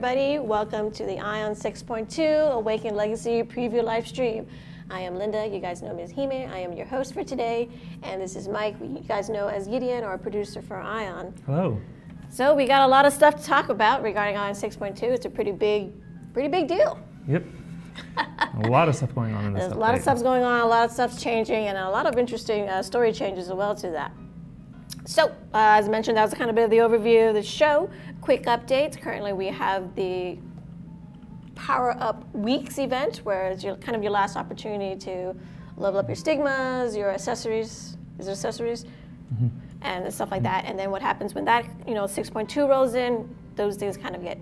everybody. Welcome to the Aion 6.2 Awakened Legacy preview live stream. I am Linda. You guys know me as Hime. I am your host for today. And this is Mike, who you guys know as Gideon, our producer for Aion. Hello. So we got a lot of stuff to talk about regarding Aion 6.2. It's a pretty big deal. Yep. A lot of stuff going on in this There's update. a lot of stuff's going on, a lot of stuff's changing, and a lot of interesting story changes as well to that. So, as mentioned, that was kind of a bit of the overview of the show. Quick updates. Currently, we have the Power Up Weeks event, where it's kind of your last opportunity to level up your stigmas, your accessories. Is it accessories? Mm-hmm. And stuff like that. And then what happens when that, 6.2 rolls in, those things kind of get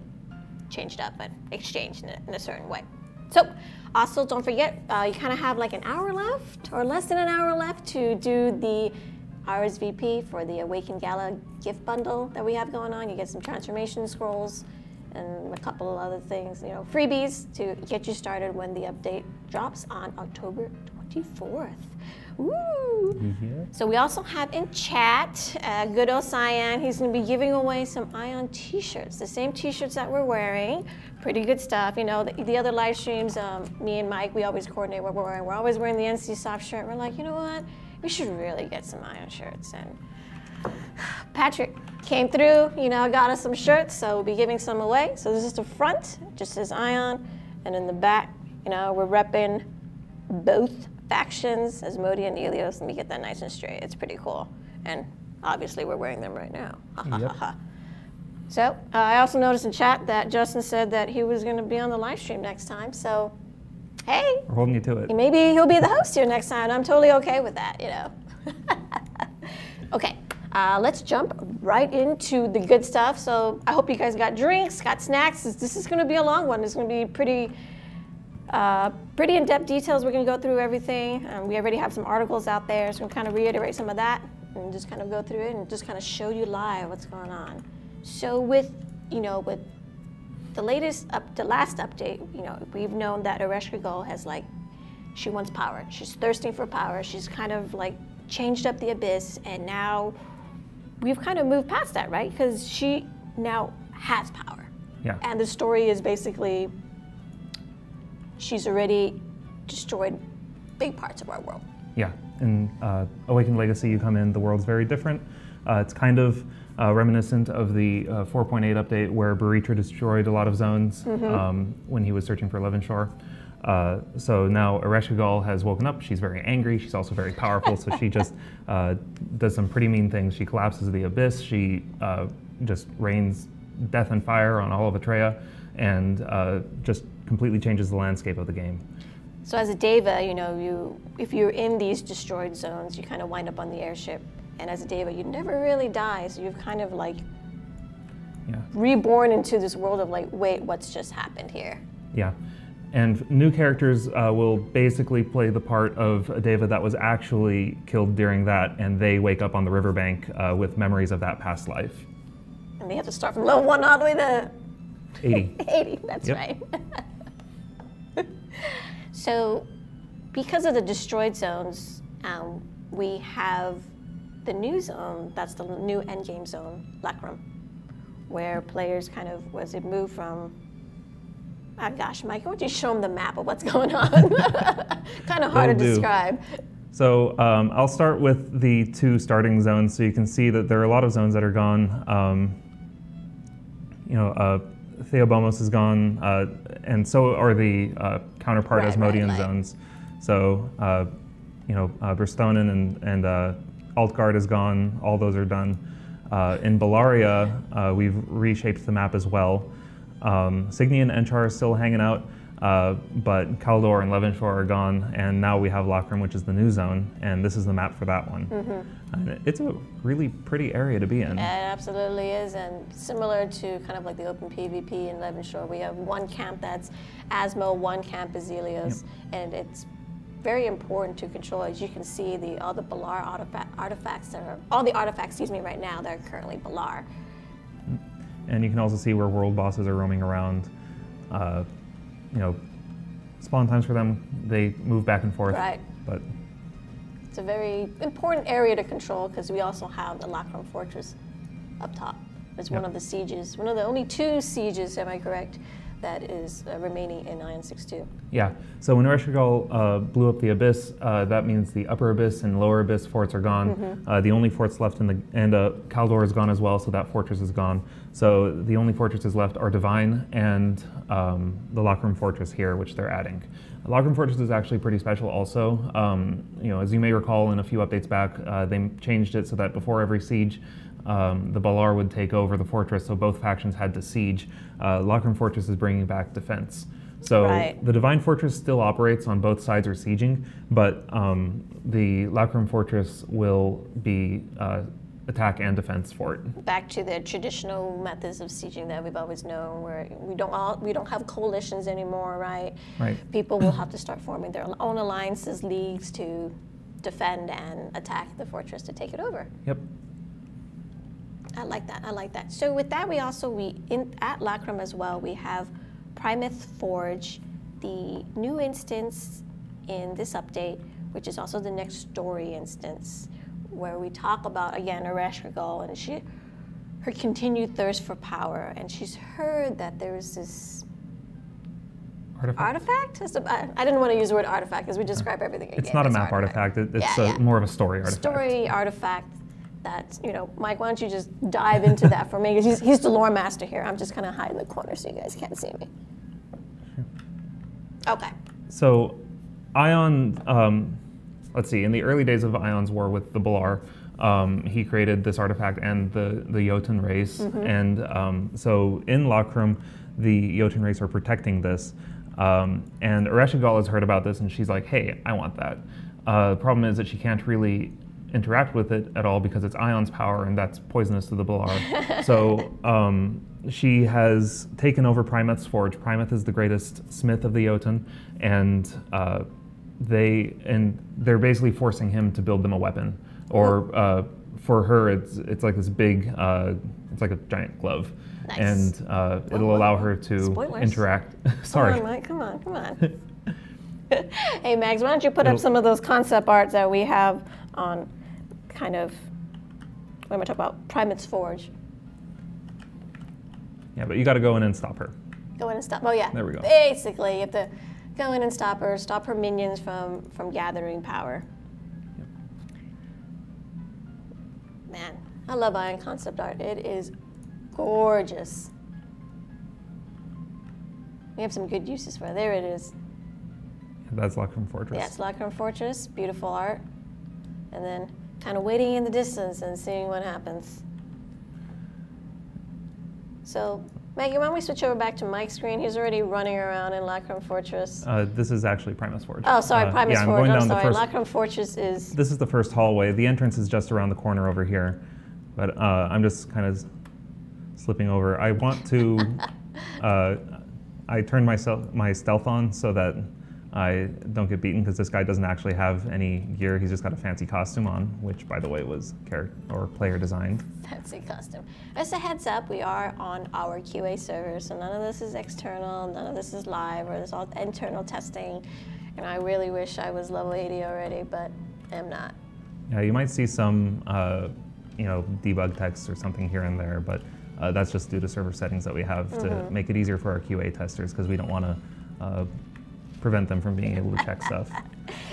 changed up and exchanged in a certain way. So, also don't forget, you kind of have like an hour left, or less than an hour left, to do the RSVP for the Awakened Gala gift bundle that we have going on. You get some transformation scrolls and a couple of other things, freebies to get you started when the update drops on October 24th. Woo! Yeah. So we also have in chat, good old Cyan. He's going to be giving away some Aion t-shirts, the same t-shirts that we're wearing. Pretty good stuff. The other live streams, me and Mike, we always coordinate what we're wearing. We're always wearing the NC Soft shirt. We're like, you know what? We should really get some Aion shirts. And Patrick came through, got us some shirts, so we'll be giving some away. So this is the front, it just says Aion, and in the back, we're repping both factions, Asmodee and Helios. Let me get that nice and straight. It's pretty cool. And obviously we're wearing them right now. Yep. So I also noticed in chat that Justin said that he was going to be on the live stream next time. So hey, we're holding you to it. Maybe he'll be the host here next time. I'm totally okay with that, Okay, let's jump right into the good stuff. So I hope you guys got drinks, got snacks. This is going to be a long one. It's going to be pretty in-depth details. We're going to go through everything. We already have some articles out there, so we'll kind of reiterate some of that and just kind of go through it and just kind of show you live what's going on. So with the last update, we've known that Ereshkigal has she wants power. She's thirsting for power. She's kind of changed up the abyss, and now we've kind of moved past that, right? Because she now has power. Yeah. And the story is basically she's already destroyed big parts of our world. Yeah. In Awakened Legacy, you come in, the world's very different. It's kind of reminiscent of the 4.8 update where Baritra destroyed a lot of zones when he was searching for Levenshore. So now Ereshkigal has woken up. She's very angry. She's also very powerful. So she just does some pretty mean things. She collapses the abyss. She just rains death and fire on all of Atreya, and just completely changes the landscape of the game. So as a Daeva, if you're in these destroyed zones, you kind of wind up on the airship. And as a Daeva, you never really die. So you've kind of reborn into this world of wait, what's just happened here? Yeah. And new characters will basically play the part of a Daeva that was actually killed during that, and they wake up on the riverbank with memories of that past life. And they have to start from level 1 all the way to 80. 80, that's right. So because of the destroyed zones, we have the new zone, that's the new endgame zone, Lakram, where players moved from, gosh, Mike, why don't you show them the map of what's going on? Kind of hard to describe. So I'll start with the 2 starting zones, so you can see that there are a lot of zones that are gone. Theobomos is gone, and so are the counterpart Asmodean zones. So, Bristonen and Altgard is gone. All those are done. In Bellaria, we've reshaped the map as well. Signy and Enchar are still hanging out, but Kaldor and Levenshore are gone, and now we have Lakram, which is the new zone, and this is the map for that one. And it's a really pretty area to be in. It absolutely is, and similar to kind of the open PvP in Levenshore, we have one camp that's Asmo, one camp is Helios, and it's very important to control. As you can see, all the Balar artifacts right now that are currently Balar. And you can also see where world bosses are roaming around. Spawn times for them, they move back and forth. Right. But it's a very important area to control because we also have the Lakram Fortress up top It's one of the sieges, one of the only 2 sieges, am I correct, that is remaining in Aion 6.2. Yeah, so when Ereshkigal blew up the Abyss, that means the Upper Abyss and Lower Abyss forts are gone. The only forts left and Kaldor is gone as well, so that fortress is gone. So the only fortresses left are Divine and the Lockroom Fortress here, which they're adding. Lockroom Fortress is actually pretty special also. As you may recall in a few updates back, they changed it so that before every siege, the Balar would take over the fortress, so both factions had to siege. Lockroom Fortress is bringing back defense. So the Divine Fortress still operates on both sides are sieging, but the Lockroom Fortress will be attack and defense fort. Back to the traditional methods of sieging that we've always known, where we don't have coalitions anymore, right? Right. People will have to start forming their own alliances, leagues to defend and attack the fortress to take it over. Yep. I like that. I like that. So with that, at Lockroom as well, we have Primus Forge, the new instance in this update, which is also the next story instance, where we talk about, again, Ereshkigal and her continued thirst for power, and she's heard that there's this artifact? I didn't want to use the word artifact because we describe everything again. It's not a map artifact. It's more of a story artifact. Story artifact. That, Mike, why don't you just dive into that for me? He's the lore master here. I'm just kind of hiding in the corner so you guys can't see me. Okay. So, Aion, let's see, in the early days of Aion's war with the Balar, he created this artifact and the Jotun race. And so in Lockroom, the Jotun race are protecting this. And Ereshkigal has heard about this and she's like, hey, I want that. The problem is that she can't really interact with it at all because it's Aion's power and that's poisonous to the Balar. So she has taken over Primus Forge. Primus is the greatest smith of the Jotun, and they're basically forcing him to build them a weapon. Or for her, it's like this big, it's like a giant glove. Nice. And it'll allow her to interact. Sorry. Come on, Mike, come on. Hey, Mags, why don't you put up some of those concept arts that we have on kind of, what am I talking about? Primus Forge. Yeah, but you got to go in and stop her. Go in and stop, oh yeah. There we go. Basically, you have to go in and stop her minions from gathering power. Yep. Man, I love Aion concept art. It is gorgeous. We have some good uses for it. There it is. That's Lockroom Fortress. Yeah, it's Lockroom Fortress. Beautiful art. And then kind of waiting in the distance and seeing what happens. So, Maggie, why don't we switch over back to Mike's screen? He's already running around in Lockroom Fortress. This is actually Primus Forge. Oh, sorry, Primus yeah, Forge. I'm sorry. Lockroom Fortress is... This is the first hallway. The entrance is just around the corner over here. But I'm just kind of slipping over. I want to... I turned my stealth on so that I don't get beaten, because this guy doesn't actually have any gear. He's just got a fancy costume on, which, by the way, was player designed. Fancy costume. As a heads up, we are on our QA server, so none of this is external, none of this is live, or this is all internal testing. And I really wish I was level 80 already, but I'm not. Yeah, you might see some, debug text or something here and there, but that's just due to server settings that we have to make it easier for our QA testers, because we don't want to prevent them from being able to check stuff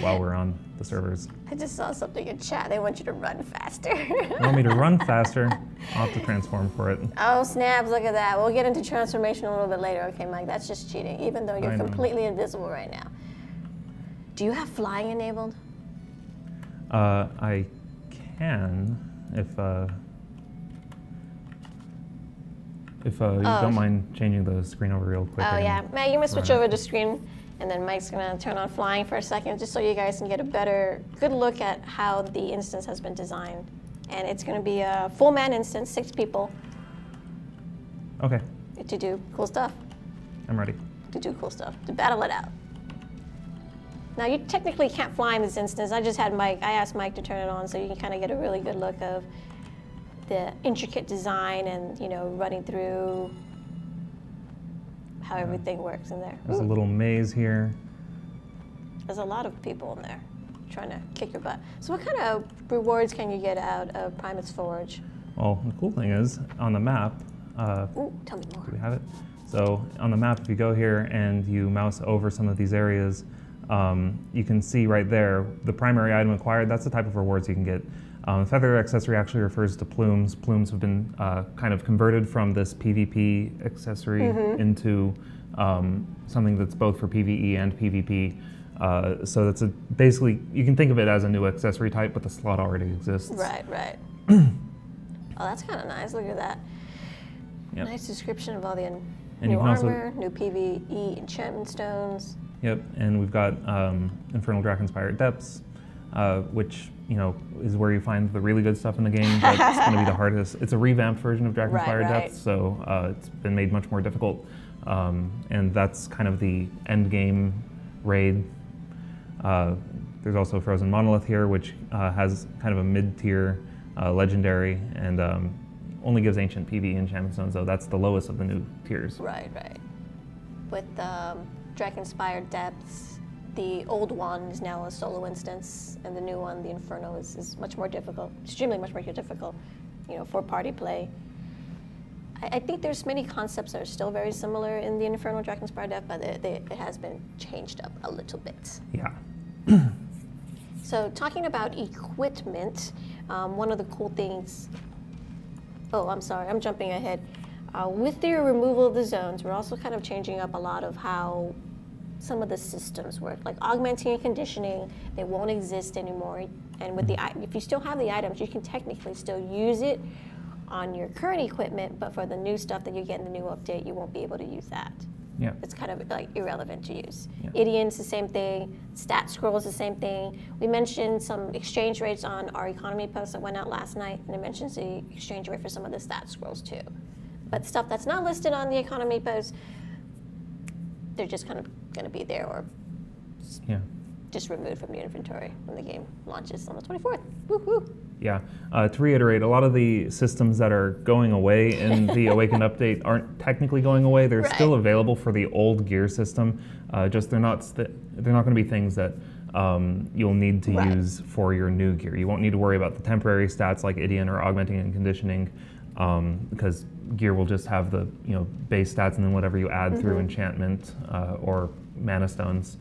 while we're on the servers. I just saw something in chat. They want you to run faster. You want me to run faster? I'll have to transform for it. Oh, snaps, look at that. We'll get into transformation a little bit later. Okay, Mike, that's just cheating, even though you're completely invisible right now. Do you have flying enabled? I can, if you don't mind changing the screen over real quick. Oh, yeah. Matt, you must switch over to screen, and then Mike's going to turn on flying for a second, just so you guys can get a good look at how the instance has been designed. And it's going to be a full-man instance, 6 people. Okay. To do cool stuff. I'm ready. To do cool stuff, to battle it out. Now, you technically can't fly in this instance. I asked Mike to turn it on so you can kind of get a really good look of the intricate design and, running through how everything works in there. There's a little maze here. There's a lot of people in there trying to kick your butt. So what kind of rewards can you get out of Primus Forge? Well, the cool thing is, on the map, Ooh, tell me more. do we have it? So on the map, if you go here and you mouse over some of these areas, you can see right there, the primary item acquired, that's the type of rewards you can get. Feather accessory actually refers to plumes. Plumes have been kind of converted from this PvP accessory into something that's both for PvE and PvP. So that's basically, you can think of it as a new accessory type, but the slot already exists. Right, right. Oh, that's kind of nice. Look at that. Yep. Nice description of all the new armor, new PvE enchantment stones. Yep, and we've got Infernal Drac-inspired Depths, which is where you find the really good stuff in the game, but it's going to be the hardest. It's a revamped version of Drac-inspired Depths, so it's been made much more difficult, and that's kind of the end game raid. There's also Frozen Monolith here, which has kind of a mid-tier legendary, and only gives ancient PvE enchantment stones, though that's the lowest of the new tiers. Right, right. With Drac-inspired Depths, the old one is now a solo instance, and the new one, the Inferno, is much more difficult, extremely much more difficult, for party play. I think there's many concepts that are still very similar in the Infernal Drac-inspired Depth, but it has been changed up a little bit. Yeah. So talking about equipment, one of the cool things, oh, I'm sorry, I'm jumping ahead. With the removal of the zones, we're also kind of changing up a lot of how some of the systems work, like augmenting and conditioning. They won't exist anymore. And with if you still have the items, you can technically still use it on your current equipment, but for the new stuff that you get in the new update, you won't be able to use that. Yeah. It's kind of like irrelevant to use. Yeah. Aion's the same thing. Stat scrolls the same thing. We mentioned some exchange rates on our economy post that went out last night, and it mentions the exchange rate for some of the stat scrolls too. But stuff that's not listed on the economy post, they're just kind of going to be there or just removed from the inventory when the game launches on the 24th. Woo-hoo. Yeah. To reiterate, a lot of the systems that are going away in the Awakened update aren't technically going away. They're still available for the old gear system. Just they're not going to be things that you'll need to use for your new gear. You won't need to worry about the temporary stats like Aion or augmenting and conditioning, because gear will just have the base stats and then whatever you add through enchantment or mana stones.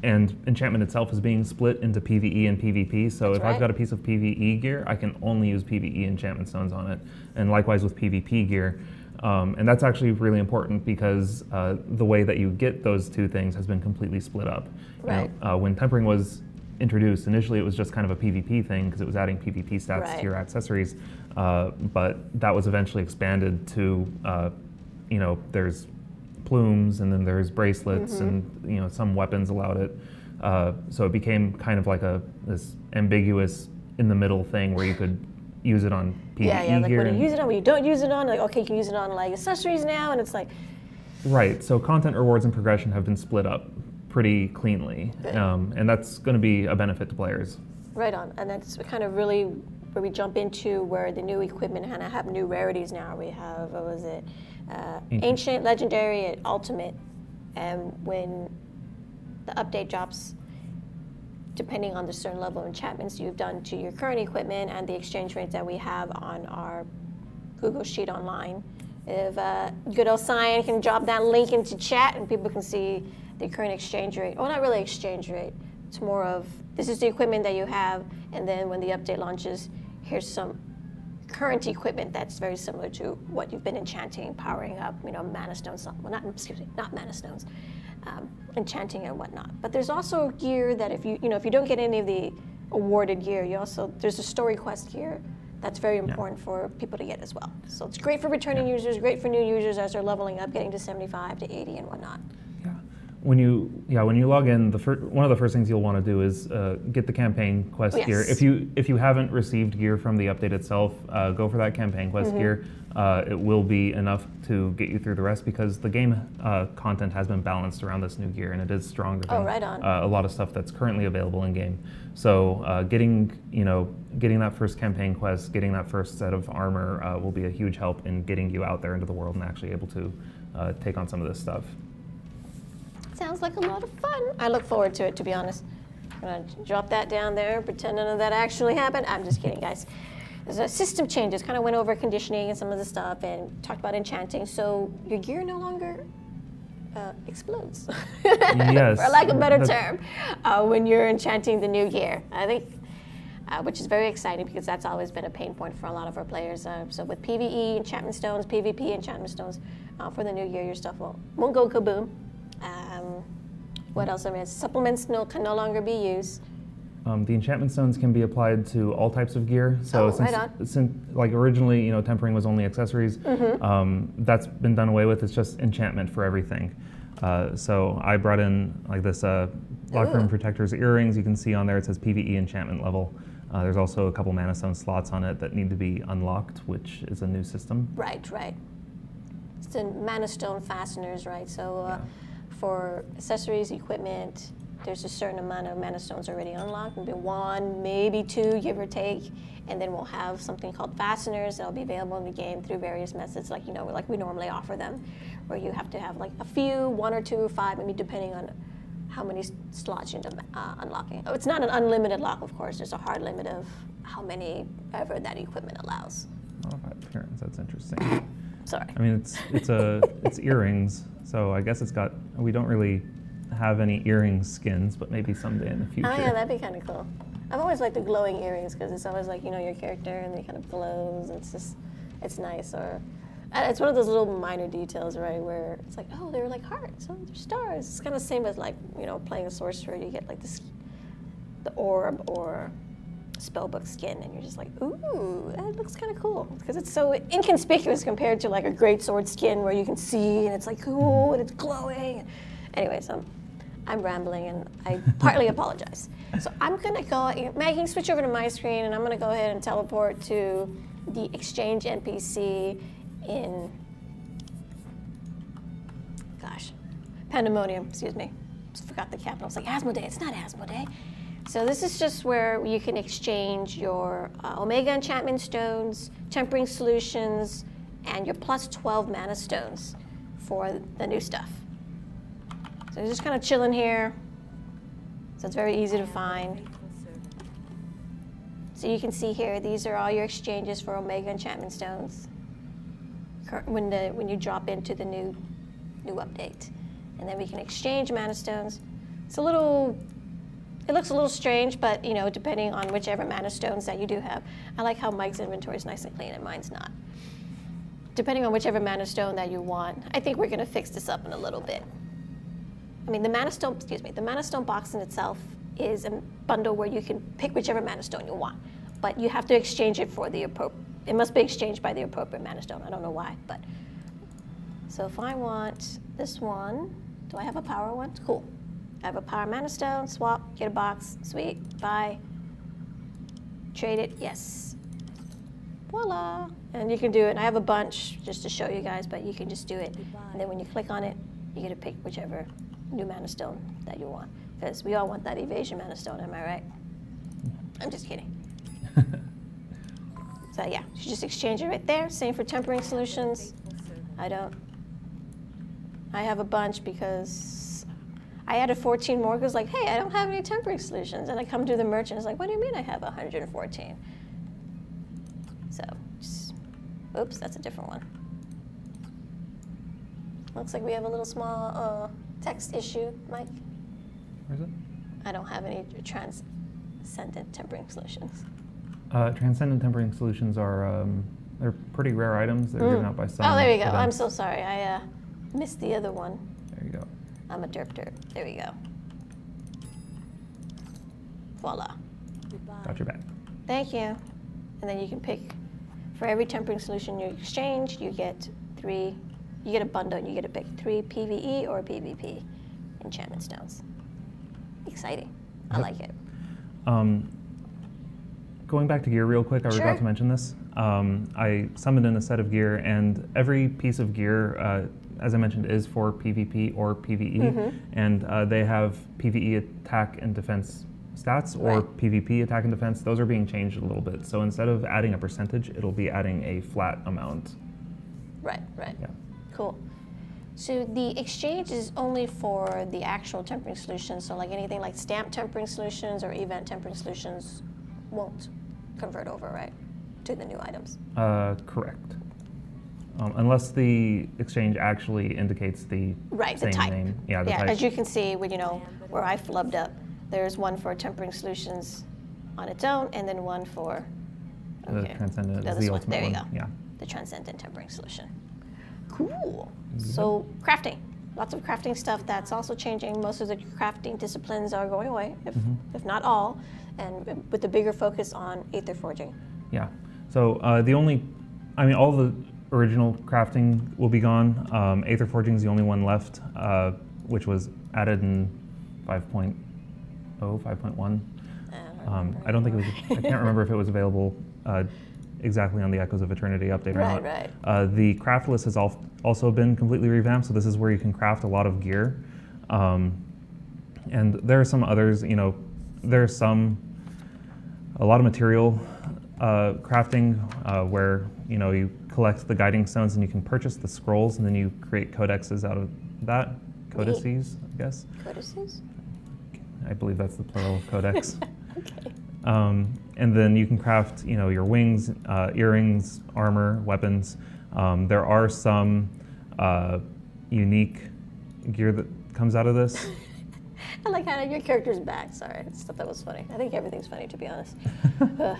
And enchantment itself is being split into PvE and PvP, so if I've got a piece of PvE gear, I can only use PvE enchantment stones on it, and likewise with PvP gear. And that's actually really important because the way that you get those two things has been completely split up. Right. When tempering was introduced, initially it was just kind of a PvP thing because it was adding PvP stats to your accessories, but that was eventually expanded to, there's plumes, and then there's bracelets, and some weapons allowed it. So it became kind of like this ambiguous in the middle thing where you could use it on PvE like gear. when you use it on, when you don't use it on, like okay, you can use it on like accessories now, and it's like. Right. So content, rewards, and progression have been split up pretty cleanly, and that's going to be a benefit to players. Right on, and that's kind of really where we jump into where the new equipment kind of have new rarities now. We have, what was it? Ancient, Legendary, and Ultimate, and when the update drops, depending on the certain level of enchantments you've done to your current equipment and the exchange rates that we have on our Google Sheet online, if good old Cyan can drop that link into chat and people can see the current exchange rate, or not really exchange rate, it's more of this is the equipment that you have, and then when the update launches, here's some current equipment that's very similar to what you've been enchanting, powering up, mana stones, well, not mana stones, enchanting and whatnot. But there's also gear that if you don't get any of the awarded gear, there's a story quest gear that's very important for people to get as well. So it's great for returning users, great for new users as they're leveling up, getting to 75 to 80 and whatnot. When you log in, one of the first things you'll want to do is get the campaign quest gear. If you haven't received gear from the update itself, go for that campaign quest gear. It will be enough to get you through the rest because the game content has been balanced around this new gear, and it is stronger than a lot of stuff that's currently available in game. So getting that first campaign quest, getting that first set of armor will be a huge help in getting you out there into the world and actually able to take on some of this stuff. Sounds like a lot of fun. I look forward to it, to be honest. I'm gonna drop that down there, pretend none of that actually happened. I'm just kidding, guys. There's a system changes, kind of went over conditioning and some of the stuff and talked about enchanting. So your gear no longer explodes, yes, for lack of a better term, when you're enchanting the new gear. I think, which is very exciting because that's always been a pain point for a lot of our players. So with PvE enchantment stones, PvP enchantment stones, for the new year, your stuff won't go kaboom. What else? I mean, supplements can no longer be used. The enchantment stones can be applied to all types of gear. So since like originally, tempering was only accessories, that's been done away with. It's just enchantment for everything. So I brought in like this locker room protector's earrings. You can see on there it says PvE enchantment level. There's also a couple mana stone slots on it that need to be unlocked, which is a new system. Right. It's the mana stone fasteners, right? So for accessories, equipment, there's a certain amount of mana stones already unlocked, maybe 1, maybe 2, give or take, and then we'll have something called fasteners that'll be available in the game through various methods, like like we normally offer them, where you have to have like a few, 1 or 2 or 5, maybe depending on how many slots you end up unlocking. Oh, it's not an unlimited lock, of course. There's a hard limit of how many ever that equipment allows. Modified appearance. That's interesting. Sorry. I mean, it's earrings, so I guess we don't really have any earring skins, but maybe someday in the future. Oh yeah, that'd be kind of cool. I've always liked the glowing earrings because it's always like, your character and they kind of glows. It's nice. Or it's one of those little minor details, right, where it's like, oh, they're like hearts, oh, they're stars. It's kind of the same as like, playing a sorcerer, you get like the orb or spellbook skin, and you're just like, ooh, that looks kind of cool, because it's so inconspicuous compared to like a great sword skin where you can see and it's like cool and it's glowing. Anyways, I'm rambling and I partly apologize. So I'm gonna go, Maggie, switch over to my screen, and I'm gonna go ahead and teleport to the exchange NPC in, Pandemonium, excuse me. Just forgot the capital. It's like Asmodee, it's not Asmodee. So this is just where you can exchange your Omega enchantment stones, tempering solutions, and your plus 12 mana stones for the new stuff. So you're just kind of chilling here. So it's very easy to find. So you can see here, these are all your exchanges for Omega enchantment stones when you drop into the new update. And then we can exchange mana stones. It looks a little strange, but depending on whichever mana stones that you do have. I like how Mike's inventory is nice and clean and mine's not. Depending on whichever mana stone that you want, I think we're gonna fix this up in a little bit. I mean, the mana stone box in itself is a bundle where you can pick whichever mana stone you want, but you have to exchange it for it must be exchanged by the appropriate mana stone. I don't know why, but. So if I want this one, do I have a power one? Cool. I have a power mana stone, swap, get a box, sweet, buy, trade it, yes. Voila. And you can do it, and I have a bunch just to show you guys, but you can just do it. And then when you click on it, you get to pick whichever new mana stone that you want. Because we all want that evasion mana stone, am I right? I'm just kidding. So yeah, you just exchange it right there. Same for tempering solutions. I have a bunch because I added 14 more because like, hey, I don't have any tempering solutions. And I come to the merchant, it's like, what do you mean I have 114? So, oops, that's a different one. Looks like we have a little small text issue, Mike. Where is it? I don't have any transcendent tempering solutions. Transcendent tempering solutions are they're pretty rare items. They're given out by some. Oh, there you go. events. I'm so sorry. I missed the other one. There you go. I'm a derp. There we go. Voila. Got your back. Thank you. And then you can pick, for every tempering solution you exchange, you get a bundle, and you get to pick 3 PvE or PvP enchantment stones. Exciting. I like it. Going back to gear real quick, I forgot to mention this. I summoned in a set of gear, and every piece of gear, as I mentioned, is for PvP or PvE, and they have PvE attack and defense stats or PvP attack and defense. Those are being changed a little bit. So instead of adding a percentage, it'll be adding a flat amount. Right. Yeah. Cool. So the exchange is only for the actual tempering solutions. So like anything like stamp tempering solutions or event tempering solutions won't convert over, right, to the new items. Correct. Unless the exchange actually indicates the right, same the type. name. Yeah, the type. As you can see, when, where I flubbed up, there's one for tempering solutions on its own, and then one for the transcendent is the ultimate there you one. go. Yeah. The transcendent tempering solution. Cool. So crafting, lots of crafting stuff that's also changing. Most of the crafting disciplines are going away, if not all, and with the bigger focus on aether forging. Yeah. So all the original crafting will be gone. Aether forging is the only one left, which was added in 5.0, 5.1. I don't think it was. I can't remember if it was available exactly on the Echoes of Eternity update or not. Right. The craft list has also been completely revamped, so this is where you can craft a lot of gear. And there are some others, there's a lot of material crafting where, you collect the guiding stones and you can purchase the scrolls and then you create codexes out of that. Codices, I guess. Codices? I believe that's the plural of codex. Okay. And then you can craft, your wings, earrings, armor, weapons. There are some unique gear that comes out of this. I like how your character's back. Sorry, I just thought that was funny. I think everything's funny, to be honest. Let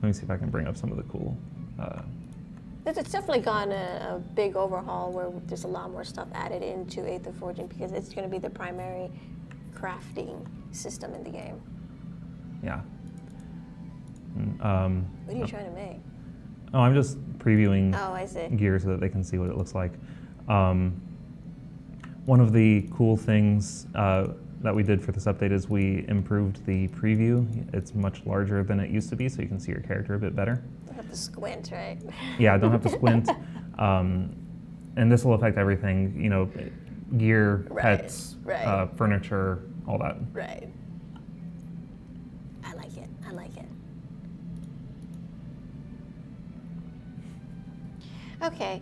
me see if I can bring up some of the cool. It's definitely gone a big overhaul where there's a lot more stuff added into Aether Forging because it's going to be the primary crafting system in the game. Yeah. What are you trying to make? Oh, I'm just previewing I see. gear so that they can see what it looks like. One of the cool things that we did for this update is we improved the preview. It's much larger than it used to be, so you can see your character a bit better. Don't have to squint, right? Yeah, don't have to squint. And this will affect everything, gear, pets, furniture, all that. Right. I like it. I like it. Okay.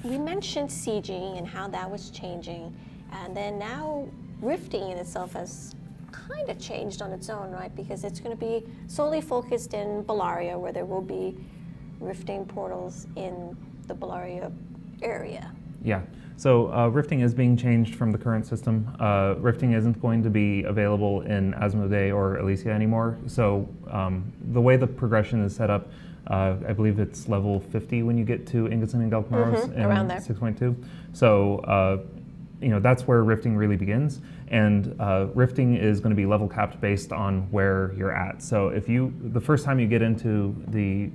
We mentioned sieging and how that was changing, and then now rifting in itself has kind of changed on its own, right? Because it's going to be solely focused in Bellaria, where there will be rifting portals in the Bellaria area. Yeah. So rifting is being changed from the current system. Rifting isn't going to be available in Asmodee or Elysia anymore. So the way the progression is set up, I believe it's level 50 when you get to Ingetson and Galkmaros in around there. 6.2. So that's where rifting really begins. And rifting is going to be level capped based on where you're at. So if the first time you get into the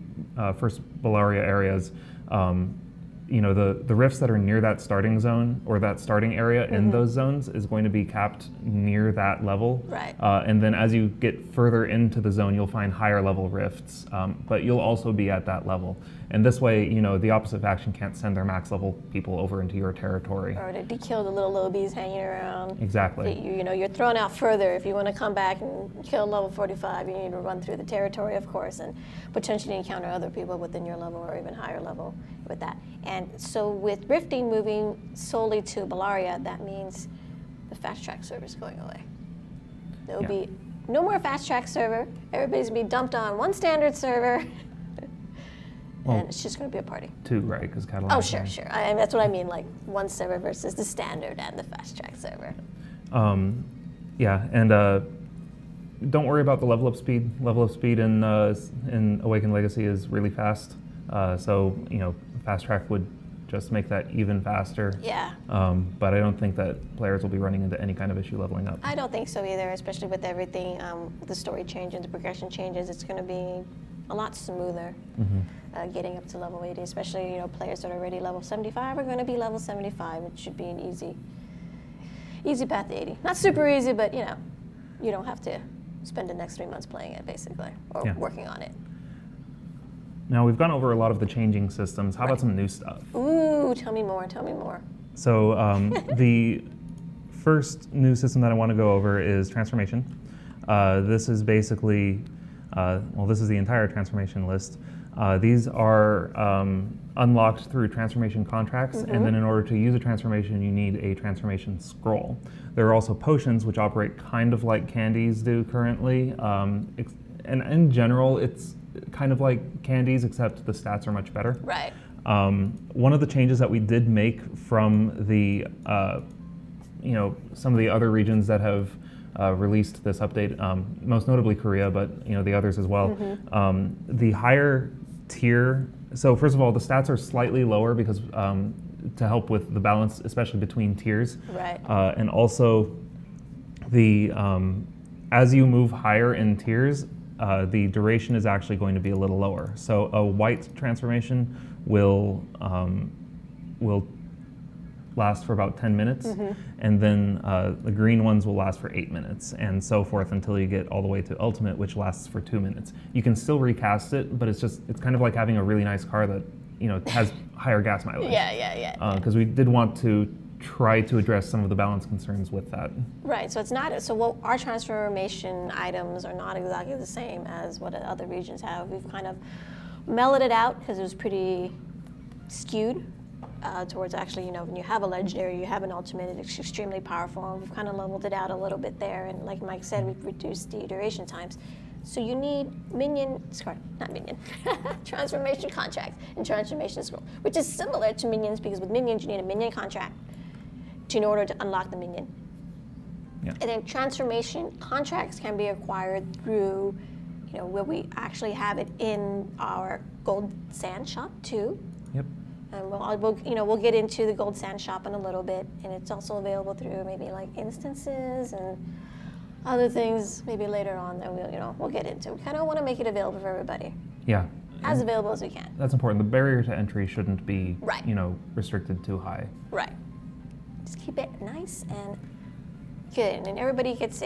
first Bellaria areas, the rifts that are near that starting zone or that starting area in those zones is going to be capped near that level. Right. And then as you get further into the zone, you'll find higher level rifts, but you'll also be at that level. And this way, the opposite faction can't send their max level people over into your territory. Or to kill the little lobies hanging around. Exactly. You're thrown out further. If you want to come back and kill level 45, you need to run through the territory, of course, and potentially encounter other people within your level or even higher level with that. And so with rifting moving solely to Bellaria, that means the fast track server is going away. There will be no more fast track server. Everybody's going to be dumped on one standard server. And it's just going to be a party. Two, right? Because Catalan. Oh, sure. That's what I mean, like one server versus the standard and the fast track server. Yeah, and don't worry about the level up speed. Level up speed in Awakened Legacy is really fast. So fast track would just make that even faster. Yeah. But I don't think that players will be running into any kind of issue leveling up. I don't think so either, especially with everything, the story changes, the progression changes. It's going to be a lot smoother getting up to level 80, especially players that are already level 75 are going to be level 75. It should be an easy path to 80. Not super easy, but you don't have to spend the next 3 months playing it basically or working on it. Now we've gone over a lot of the changing systems. How about some new stuff? Ooh, tell me more. Tell me more. So the first new system that I want to go over is transformation. This is basically, this is the entire transformation list. These are unlocked through transformation contracts, and then in order to use a transformation, you need a transformation scroll. There are also potions, which operate kind of like candies do currently, and in general, it's kind of like candies, except the stats are much better. Right. One of the changes that we did make from the, some of the other regions that have released this update, most notably Korea, but the others as well. The higher tier, so first of all, the stats are slightly lower because to help with the balance, especially between tiers. Right. And also, the as you move higher in tiers, the duration is actually going to be a little lower. So a white transformation will last for about 10 minutes, and then the green ones will last for 8 minutes, and so forth until you get all the way to ultimate, which lasts for 2 minutes. You can still recast it, but it's kind of like having a really nice car that has higher gas mileage. Yeah. Because we did want to try to address some of the balance concerns with that. Right. So it's not. So what our transformation items are not exactly the same as what other regions have. We've kind of mellowed it out because it was pretty skewed towards actually, when you have a legendary, you have an ultimate, it's extremely powerful. And we've kind of leveled it out a little bit there. And like Mike said, we've reduced the duration times. So you need transformation contracts and transformation scroll, which is similar to minions, because with minions you need a minion contract in order to unlock the minion. Yeah. And then transformation contracts can be acquired through, where we actually have it in our gold sand shop too. Yep. And we'll get into the gold sand shop in a little bit, and it's also available through maybe like instances and other things maybe later on that we'll get into. We kind of want to make it available for everybody. Yeah. As available as we can. That's important. The barrier to entry shouldn't be, right. Restricted too high. Right. Just keep it nice and good, and everybody gets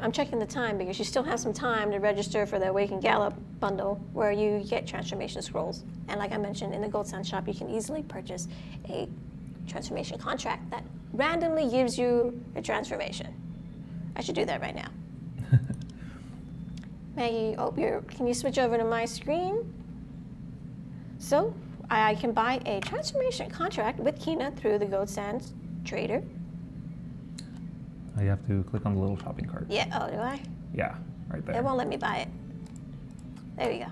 I'm checking the time because you still have some time to register for the Awaken Gallop bundle where you get transformation scrolls. And like I mentioned, in the Gold Sand shop, you can easily purchase a transformation contract that randomly gives you a transformation. I should do that right now. Maggie, can you switch over to my screen? So I can buy a transformation contract with Kina through the Gold Sands trader. You have to click on the little shopping cart. Yeah, do I? Yeah, right there. They won't let me buy it. There you go.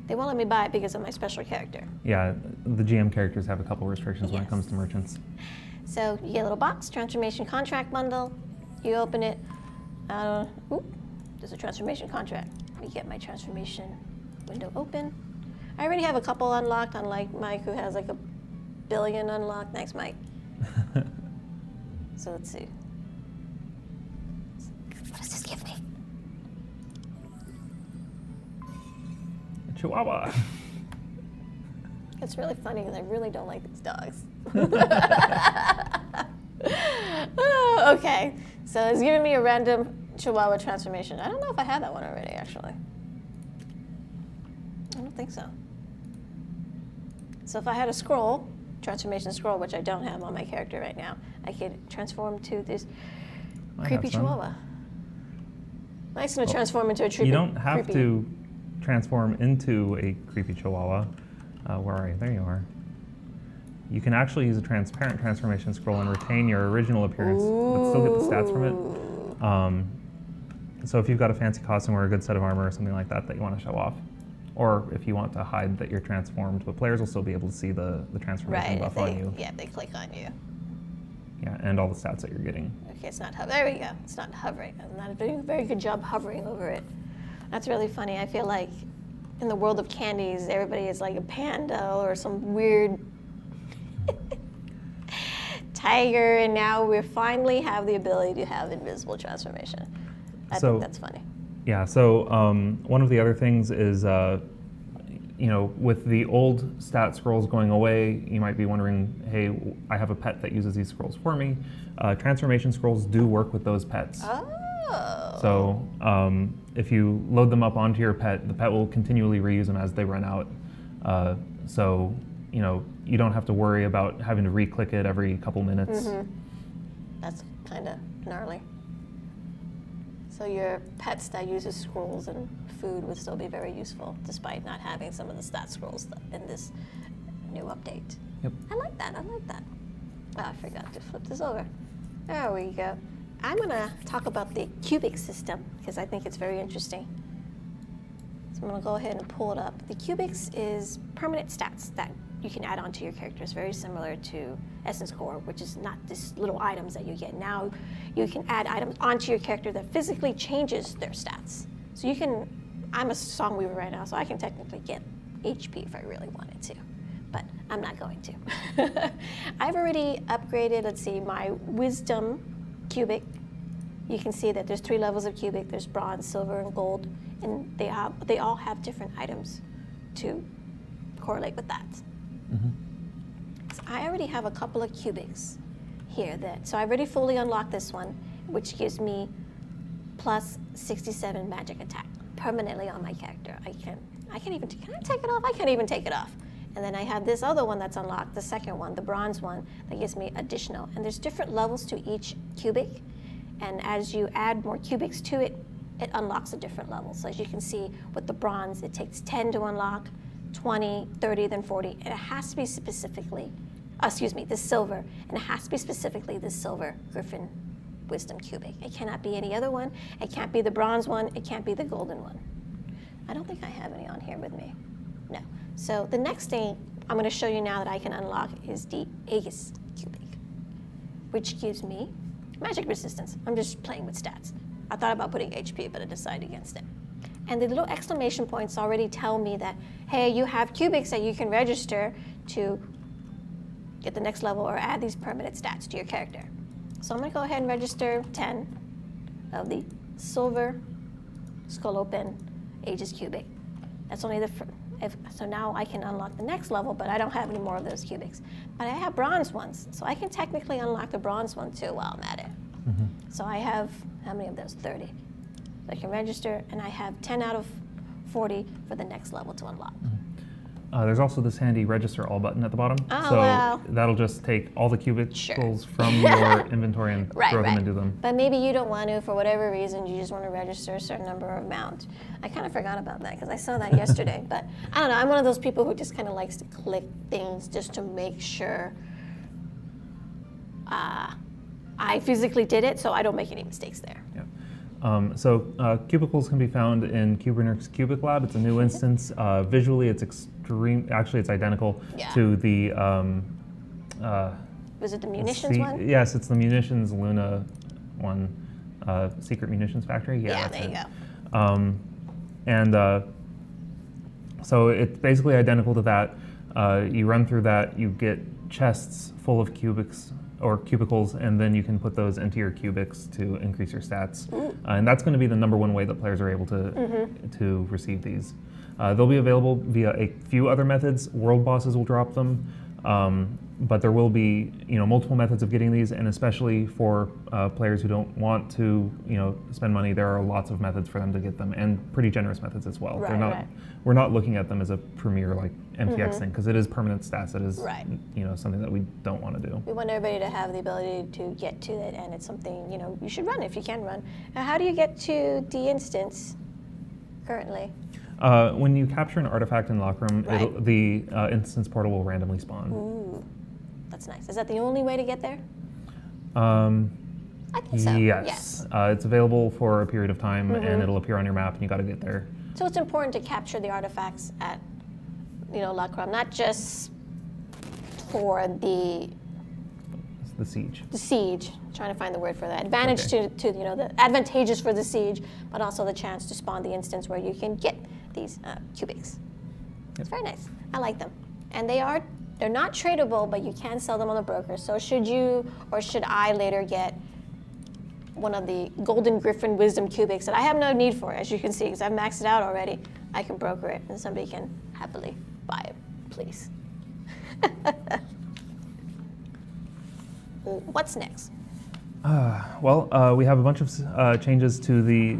They won't let me buy it because of my special character. Yeah, the GM characters have a couple restrictions when it comes to merchants. So you get a little box, transformation contract bundle. You open it. There's a transformation contract. Let me get my transformation window open. I already have a couple unlocked, unlike Mike, who has like 1 billion unlocked. Thanks, Mike. So let's see. What does this give me? A Chihuahua. It's really funny because I really don't like these dogs. Okay, so it's giving me a random Chihuahua transformation. I don't know if I had that one already, actually. I don't think so. So if I had a scroll, transformation scroll, which I don't have on my character right now, I could transform to this creepy Chihuahua. Mike's going to transform into a creepy. You don't have to transform into a creepy Chihuahua. Where are you? There you are. You can actually use a transparent transformation scroll and retain your original appearance, but still get the stats from it. So if you've got a fancy costume or a good set of armor or something like that that you want to show off, or if you want to hide that you're transformed, but players will still be able to see the transformation buff on you. Yeah, they click on you. Yeah, and all the stats that you're getting. Okay, it's not hovering. There we go. It's not hovering. I'm not doing a very good job hovering over it. That's really funny. I feel like in the world of candies, everybody is like a panda or some weird tiger, and now we finally have the ability to have invisible transformation. I think that's funny. Yeah, so one of the other things is, with the old stat scrolls going away, you might be wondering, hey, I have a pet that uses these scrolls for me. Transformation scrolls do work with those pets. Oh. So if you load them up onto your pet, the pet will continually reuse them as they run out. So, you don't have to worry about having to re-click it every couple minutes. That's kind of gnarly. So your pets that uses scrolls and food would still be very useful, despite not having some of the stat scrolls in this new update. Yep. I like that. I like that. Oh, I forgot to flip this over. There we go. I'm gonna talk about the cubic system because I think it's very interesting. So I'm gonna go ahead and pull it up. The cubics is permanent stats that you can add onto your character. It's very similar to Essence Core, which is not just little items that you get. Now you can add items onto your character that physically changes their stats. So you can, I'm a Songweaver right now, so I can technically get HP if I really wanted to, but I'm not going to. I've already upgraded, let's see, my Wisdom cubic. You can see that there's 3 levels of cubic. There's bronze, silver, and gold, and they all have different items to correlate with that. Mm-hmm. So I already have a couple of cubics here so I've already fully unlocked this one, which gives me plus 67 magic attack permanently on my character. Can I take it off? I can't even take it off. And then I have this other one that's unlocked, the second one, the bronze one, that gives me additional. And there's different levels to each cubic. And as you add more cubics to it, it unlocks a different level. So as you can see with the bronze, it takes 10 to unlock, 20, 30, then 40. And it has to be specifically, the silver. And it has to be specifically the silver Griffin Wisdom cubic. It cannot be any other one. It can't be the bronze one. It can't be the golden one. I don't think I have any on here with me. No. So the next thing I'm going to show you now that I can unlock is the Aegis cubic, which gives me magic resistance. I'm just playing with stats. I thought about putting HP, but I decided against it. And the little exclamation points already tell me that, hey, you have cubics that you can register to get the next level or add these permanent stats to your character. So I'm going to go ahead and register 10 of the silver skull open Aegis cubic. That's only the so now I can unlock the next level, but I don't have any more of those cubics. But I have bronze ones, so I can technically unlock the bronze one too while I'm at it. Mm-hmm. So I have, how many of those? 30. So I can register, and I have 10 out of 40 for the next level to unlock. Mm-hmm. There's also this handy register all button at the bottom. Oh, so wow. That'll just take all the cubicles from your inventory and throw them into them. But maybe you don't want to, for whatever reason, you just want to register a certain number or amount. I kind of forgot about that because I saw that yesterday. But I don't know, I'm one of those people who just kind of likes to click things just to make sure I physically did it so I don't make any mistakes there. Yeah. Cubicles can be found in Kubernetes Cubic Lab. It's a new instance. Visually, it's actually it's identical to the... was it the munitions one? Yes, it's the munitions Luna one, Secret Munitions Factory. Yeah, there you go. So it's basically identical to that. You run through that, you get chests full of cubicles, and then you can put those into your cubics to increase your stats. And that's going to be the #1 way that players are able to receive these. They'll be available via a few other methods. World bosses will drop them, but there will be multiple methods of getting these, and especially for players who don't want to spend money, there are lots of methods for them to get them, and pretty generous methods as well. We're not looking at them as a premier like MTX thing, because it is permanent stats. It is something that we don't want to do. We want everybody to have the ability to get to it, and it's something you should run if you can run. Now, how do you get to the instance currently? When you capture an artifact in Lock Room, the instance portal will randomly spawn. Ooh, that's nice. Is that the only way to get there? I think so. Yes. It's available for a period of time, and it'll appear on your map, and you got to get there. So it's important to capture the artifacts at, Lock Room, not just for the siege. The siege. I'm trying to find the word for that. Advantage to the advantageous for the siege, but also the chance to spawn the instance where you can get these cubics. Yep. It's very nice. I like them, and they're not tradable, but you can sell them on the broker. So should you or should I later get one of the Golden Griffin Wisdom cubics that I have no need for, as you can see, because I've maxed it out already, I can broker it, and somebody can happily buy it, please. What's next? We have a bunch of changes to the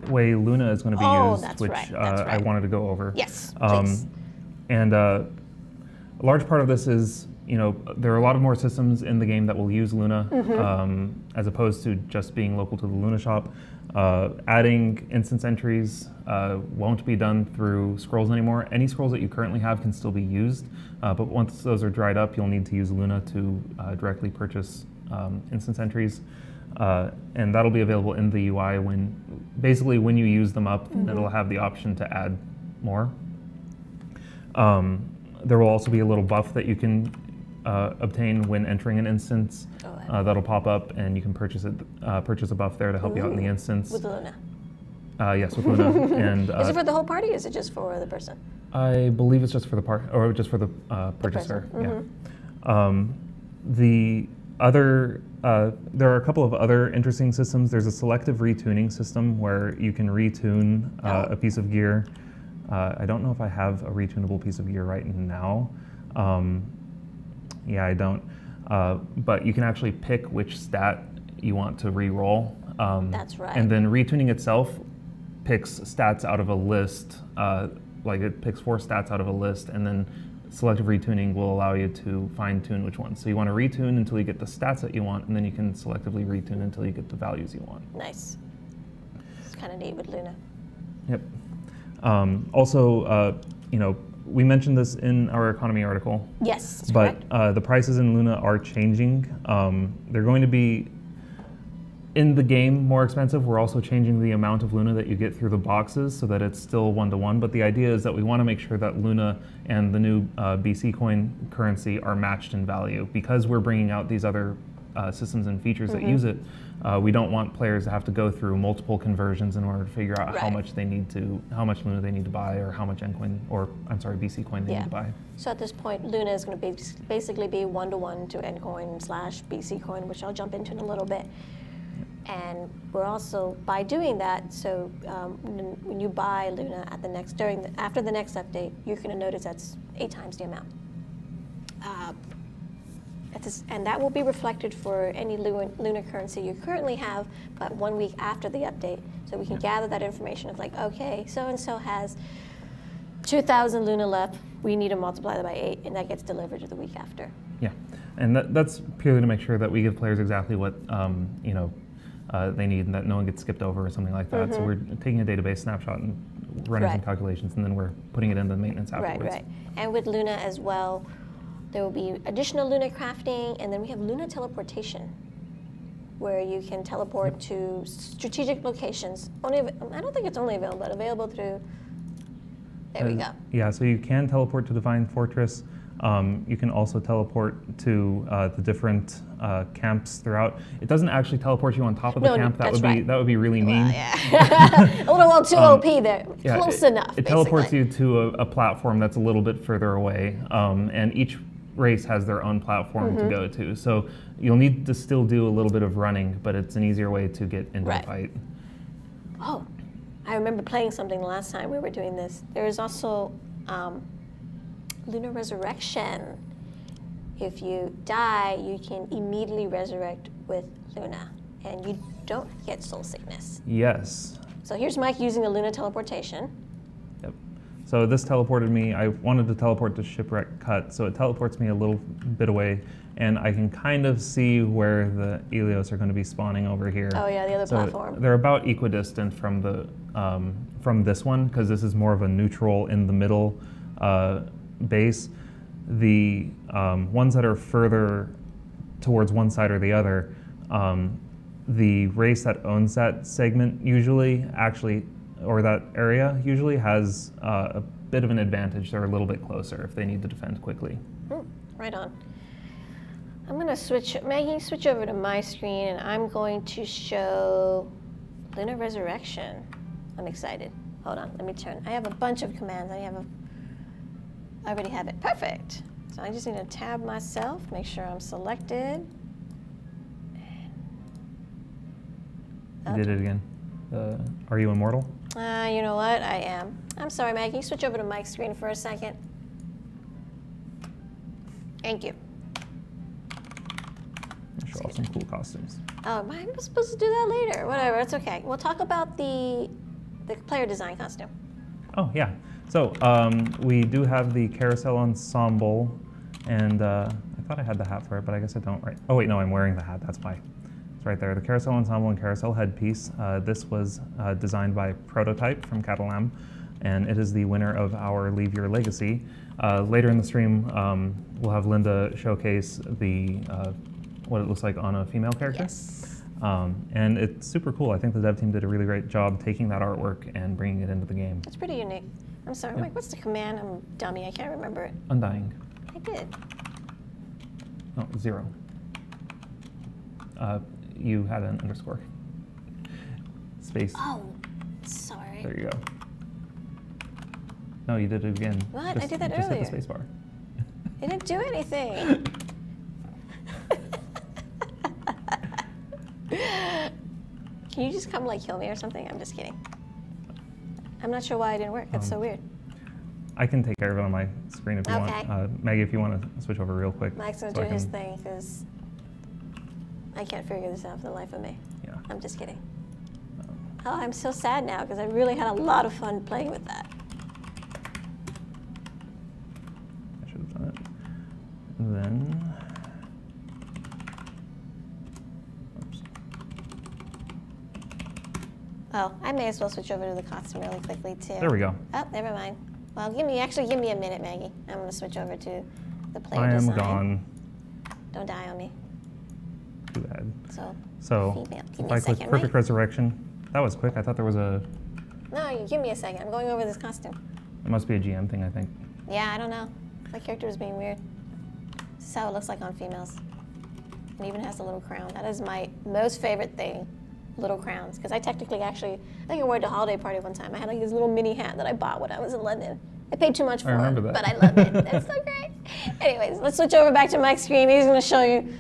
way Luna is going to be used, which I wanted to go over. Yes, please. And a large part of this is you know, there are a lot of more systems in the game that will use Luna, as opposed to just being local to the Luna shop. Adding instance entries won't be done through scrolls anymore. Any scrolls that you currently have can still be used, but once those are dried up, you'll need to use Luna to directly purchase instance entries. And that'll be available in the UI basically when you use them up, it'll have the option to add more. There will also be a little buff that you can obtain when entering an instance. That'll pop up, and you can purchase a buff there to help you out in the instance. With Luna? Yes, with Luna. And is it for the whole party, or is it just for the person? I believe it's just for the or just for the purchaser. There are a couple of other interesting systems. There's a selective retuning system where you can retune a piece of gear. I don't know if I have a retunable piece of gear right now. Yeah, I don't. But you can actually pick which stat you want to re-roll. That's right. And then retuning itself picks stats out of a list. Like it picks 4 stats out of a list, and then selective retuning will allow you to fine-tune which ones. So you want to retune until you get the stats that you want, and then you can selectively retune until you get the values you want. Nice. It's kind of neat with Luna. Yep. Also, you know, we mentioned this in our economy article. Yes, that's but correct. The prices in Luna are changing. They're going to be in the game more expensive. We're also changing the amount of Luna that you get through the boxes so that it's still 1-to-1. But the idea is that we want to make sure that Luna and the new BC coin currency are matched in value. Because we're bringing out these other systems and features that use it, we don't want players to have to go through multiple conversions in order to figure out how much Luna they need to buy, or how much BC coin they need to buy. So at this point, Luna is going to basically be 1-to-1 to Ncoin/BC coin, which I'll jump into in a little bit. And we're also, by doing that, so when you buy Luna at after the next update, you're going to notice that's 8 times the amount. And that will be reflected for any Luna currency you currently have, but 1 week after the update. So we can gather that information of like, okay, so-and-so has 2,000 Luna left. We need to multiply that by 8, and that gets delivered the week after. Yeah, and that's purely to make sure that we give players exactly what they need, and that no one gets skipped over or something like that. So we're taking a database snapshot and running some calculations, and then we're putting it in the maintenance afterwards. Right. And with Luna as well, there will be additional Luna crafting, and then we have Luna teleportation, where you can teleport to strategic locations. I don't think it's only available, but available through. There we go. Yeah, so you can teleport to Divine Fortress. You can also teleport to the different camps throughout. It doesn't actually teleport you on top of the camp. That would be really mean. Well, yeah. A little too OP there. Yeah, Close enough. It teleports you to a platform that's a little bit further away, and each race has their own platform to go to. So you'll need to still do a little bit of running, but it's an easier way to get into the fight. Oh, I remember playing something the last time we were doing this. There is also Luna Resurrection. If you die, you can immediately resurrect with Luna, and you don't get soul sickness. Yes. So here's Mike using a Luna teleportation. Yep. So this teleported me. I wanted to teleport to Shipwreck Cut, so it teleports me a little bit away, and I can kind of see where the Elios are going to be spawning over here. Oh yeah, the other platform. They're about equidistant from the from this one, because this is more of a neutral in the middle base. The ones that are further towards one side or the other, the race that owns that segment usually or that area usually has a bit of an advantage. They're a little bit closer if they need to defend quickly. Right on. I'm going to switch over to my screen, and I'm going to show Luna Resurrection. I'm excited. Hold on, let me turn. I have a bunch of commands. I already have it. Perfect. So I just need to tab myself, make sure I'm selected. You did it again. Are you immortal? You know what? I am. I'm sorry, Maggie. Can you switch over to Mike's screen for a second? Thank you. Show off some cool costumes. Oh, am I supposed to do that later? Whatever, it's okay. We'll talk about the player design costume. Oh, yeah. So we do have the Carousel Ensemble, and I thought I had the hat for it, but I guess I don't. Right. Oh wait, no, I'm wearing the hat. That's why. It's right there. The Carousel Ensemble and Carousel Headpiece. This was designed by Prototype from Catalam, and it is the winner of our Leave Your Legacy. Later in the stream, we'll have Linda showcase the what it looks like on a female character. Yes. And it's super cool. I think the dev team did a really great job taking that artwork and bringing it into the game. It's pretty unique. I'm sorry, Mike, what's the command? I'm a dummy, I can't remember it. Undying. I did. No, 0. You had an underscore. Space. Oh, sorry. There you go. No, you did it again. What? I did that just earlier. Hit the space bar. I didn't do anything. Can you just come like kill me or something? I'm just kidding. I'm not sure why it didn't work. That's so weird. I can take care of it on my screen if you want. Maggie, if you want to switch over real quick. Mike's going to do his thing because I can't figure this out for the life of me. Yeah. I'm just kidding. Oh, I'm so sad now because I really had a lot of fun playing with that. I should have done it. And then... Oops. Oh, I may as well switch over to the costume really quickly too. There we go. Oh, never mind. Well, give me a minute, Maggie. I'm going to switch over to the player I am design. gone. Don't die on me. Too bad. So if I click Perfect Resurrection, that was quick. I thought there was a... No, give me a second. I'm going over this costume. It must be a GM thing, I think. Yeah, I don't know. My character is being weird. This is how it looks like on females. It even has a little crown. That is my most favorite thing, little crowns. Because I technically I think I wore it to a holiday party one time. I had like this little mini hat that I bought when I was in London. I paid too much for it, but I loved it. It's so great. Anyways, let's switch over back to Mike's screen. He's going to show you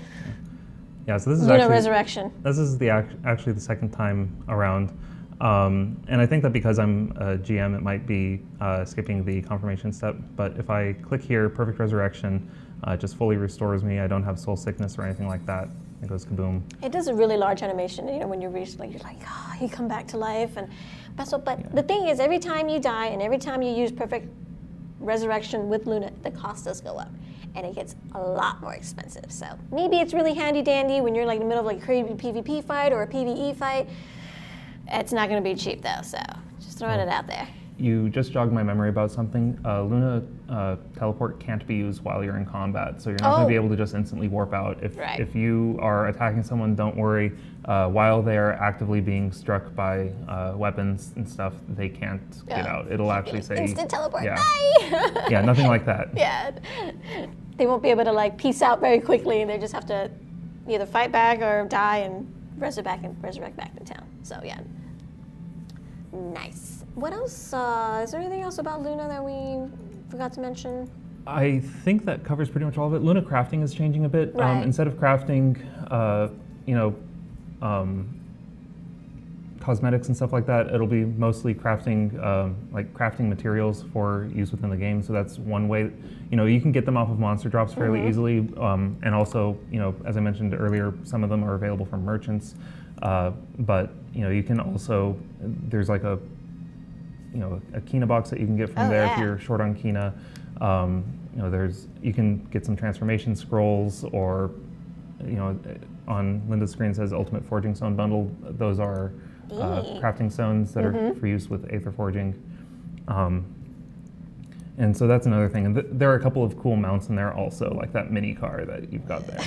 Yeah, so this is Resurrection. This is actually the second time around. And I think that because I'm a GM, it might be skipping the confirmation step. But if I click here, Perfect Resurrection, it just fully restores me. I don't have soul sickness or anything like that. It goes kaboom. It does a really large animation. You know, when you reach, like, you're like, you come back to life. But the thing is, every time you die and every time you use Perfect Resurrection with Luna, the cost does go up. And it gets a lot more expensive. So maybe it's really handy dandy when you're like in the middle of like a crazy PvP fight or a PvE fight. It's not going to be cheap though, so just throwing it out there. You just jogged my memory about something. Luna teleport can't be used while you're in combat, so you're not going to be able to just instantly warp out. If you are attacking someone, don't worry. While they are actively being struck by weapons and stuff, they can't get out. It'll actually say instant teleport. Yeah, bye. Yeah, nothing like that. Yeah, they won't be able to like peace out very quickly, and they just have to either fight back or die and resurrect back to town. So yeah, nice. What else? Is there anything else about Luna that we forgot to mention? I think that covers pretty much all of it. Luna crafting is changing a bit. Right. Instead of crafting, cosmetics and stuff like that, it'll be mostly crafting, crafting materials for use within the game. So that's one way. You can get them off of monster drops fairly easily, and also, as I mentioned earlier, some of them are available from merchants. But you can also, there's like a Kina box that you can get from there if you're short on Kina. You can get some transformation scrolls, or on Linda's screen it says Ultimate Forging Stone Bundle. Those are crafting stones that are for use with Aether Forging. And so that's another thing. And there are a couple of cool mounts in there also, like that mini car that you've got there.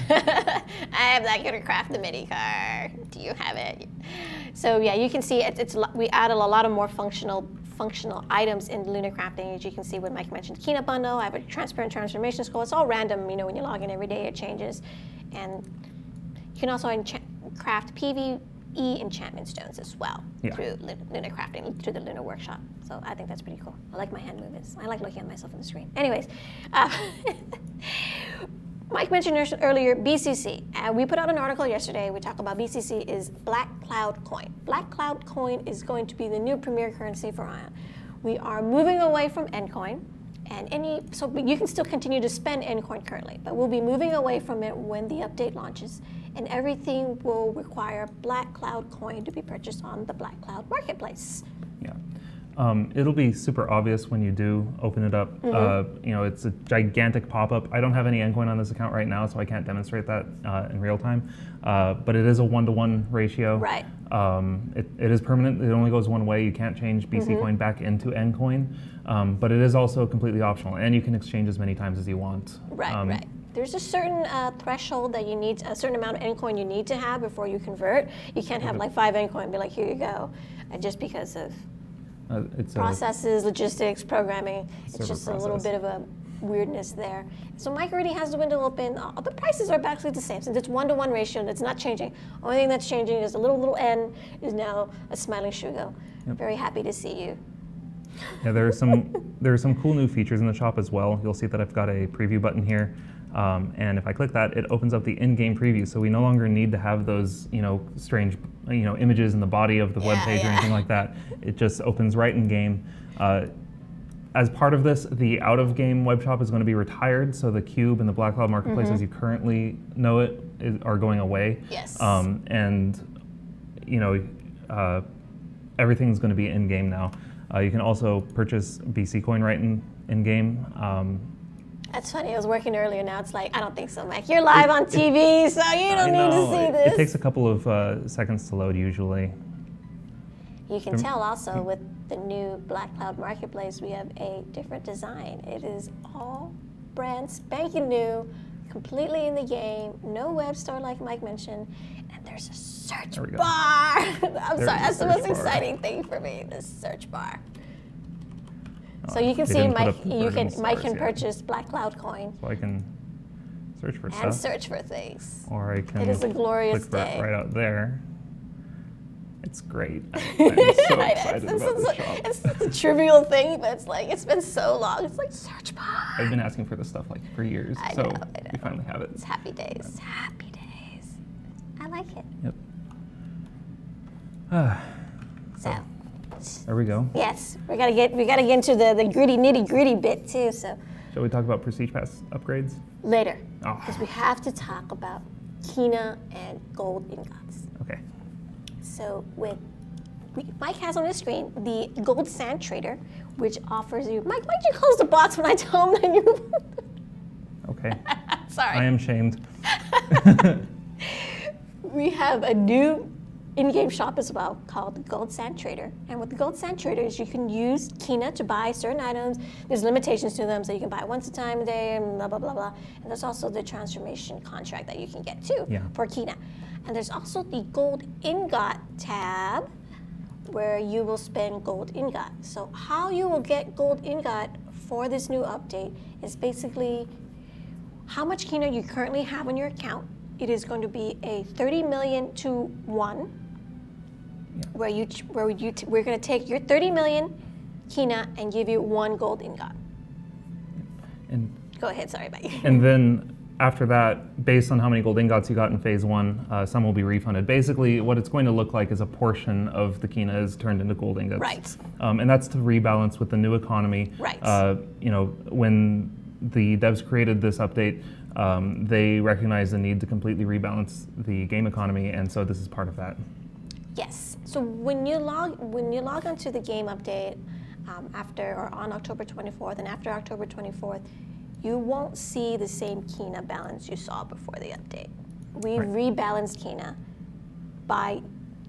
I am not going to craft the mini car. Do you have it? So yeah, you can see we added a lot of more functional items in Luna crafting. As you can see, what Mike mentioned, Kina bundle. I have a transparent transformation scroll. It's all random. When you log in every day, it changes. And you can also craft PvE enchantment stones as well through Luna crafting, through the Luna workshop. So I think that's pretty cool. I like my hand movements. I like looking at myself on the screen. Anyways, Mike mentioned earlier BCC. We put out an article yesterday. We talked about BCC is Black Cloud Coin. Black Cloud Coin is going to be the new premier currency for Aion. We are moving away from Endcoin, so you can still continue to spend Endcoin currently, but we'll be moving away from it when the update launches, and everything will require Black Cloud Coin to be purchased on the Black Cloud Marketplace. Yeah. It'll be super obvious when you do open it up. You know, it's a gigantic pop-up. I don't have any endcoin on this account right now, so I can't demonstrate that in real time. But it is a 1-to-1 ratio. Right. It is permanent. It only goes one way. You can't change BC coin back into endcoin. But it is also completely optional, and you can exchange as many times as you want. Right, right. There's a certain threshold that you need, a certain amount of endcoin you need to have before you convert. You can't have like 5 endcoin and be like, here you go, just because of processes, logistics, programming. It's just a little bit of a weirdness there. So Mike already has the window open. The prices are basically the same. Since it's 1-to-1 ratio, that's not changing. Only thing that's changing is a little N is now a smiling Shugo. Very happy to see you. Yeah, there are some cool new features in the shop as well. You'll see that I've got a preview button here. And if I click that, it opens up the in-game preview. So we no longer need to have those, strange, images in the body of the web page or anything like that. It just opens right in game. As part of this, the out-of-game web shop is going to be retired. So the Cube and the Black Cloud Marketplace, as you currently know it, are going away. Yes. Everything's going to be in-game now. You can also purchase BC coin right in game. That's funny. I was working earlier. Now it's like, I don't think so, Mike. You're live on TV, so you don't need to see this. It takes a couple of seconds to load usually. You can tell also with the new Black Cloud Marketplace, we have a different design. It is all brand spanking new, completely in the game, no web store like Mike mentioned, and there's a search bar. I'm sorry, that's the most exciting thing for me, the search bar. So you can see Mike can purchase Black Cloud coin. So I can search for stuff. And search for things. Or I can It is a glorious day. Right out there. It's great. I'm so excited about this shop. It's such a trivial thing, but it's like, it's been so long. It's like, search bar. I've been asking for this stuff like for years. I so know. we finally have it. It's happy days. Yeah. Happy days. I like it. Yep. So there we go. yes, we gotta get into the gritty nitty gritty bit too. So shall we talk about Prestige Pass upgrades later? Because we have to talk about Kina and gold ingots. Okay. So Mike has on his screen the gold sand trader, which offers you. Mike, why'd you close the box when I told him that you? Okay. Sorry. I am shamed. We have a new in-game shop as well called the Gold Sand Trader. And with the Gold Sand Traders, you can use Kina to buy certain items. There's limitations to them, so you can buy once a time a day and blah, blah, blah, blah. And there's also the transformation contract that you can get too for Kina. And there's also the Gold Ingot tab where you will spend Gold Ingot. So how you will get Gold Ingot for this new update is basically how much Kina you currently have on your account. It is going to be a 30 million to 1. Where we're going to take your 30 million Kina and give you 1 gold ingot. And go ahead, sorry, Mike. And then after that, based on how many gold ingots you got in phase 1, some will be refunded. Basically, what it's going to look like is a portion of the Kina is turned into gold ingots. Right. And that's to rebalance with the new economy. Right. When the devs created this update, they recognized the need to completely rebalance the game economy, and so this is part of that. Yes. So when you log onto the game update after or on October 24th and after October 24th, you won't see the same Kina balance you saw before the update. We rebalanced Kina by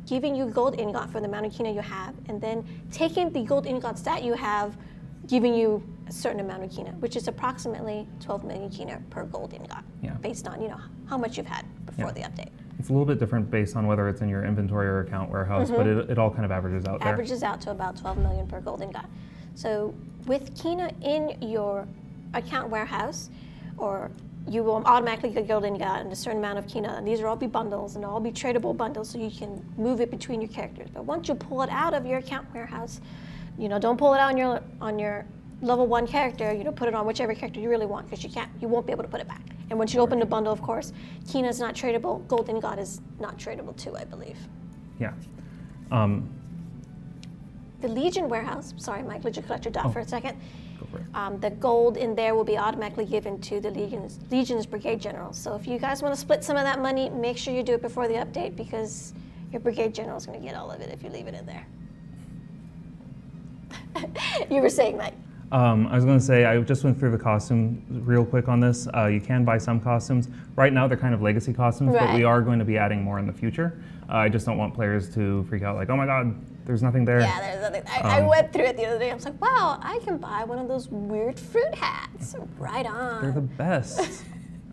giving you gold ingot for the amount of Kina you have, and then taking the gold ingots that you have, giving you a certain amount of Kina, which is approximately 12 million Kina per gold ingot, based on how much you've had before the update. It's a little bit different based on whether it's in your inventory or account warehouse, but it all kind of averages out there. Averages out to about 12 million per gold ingot. So with Kina in your account warehouse, or you will automatically get gold ingot and a certain amount of Kina, and these will all be bundles and all be tradable bundles, so you can move it between your characters. But once you pull it out of your account warehouse, don't pull it out on your level 1 character, put it on whichever character you really want, because you won't be able to put it back. And once you open the bundle, of course, Kina is not tradable, gold ingot is not tradable too, I believe. Yeah. The Legion warehouse, sorry Mike, Legion Collector for a second. Go for it. The gold in there will be automatically given to the Legion's Brigade Generals. So if you guys want to split some of that money, make sure you do it before the update, because your Brigade General is going to get all of it if you leave it in there. You were saying, Mike. I was going to say, I just went through the costume real quick on this. You can buy some costumes. Right now, they're kind of legacy costumes, but we are going to be adding more in the future. I just don't want players to freak out like, oh my god, there's nothing there. Yeah, there's nothing. I went through it the other day. I was like, wow, I can buy one of those weird fruit hats. Right on. They're the best.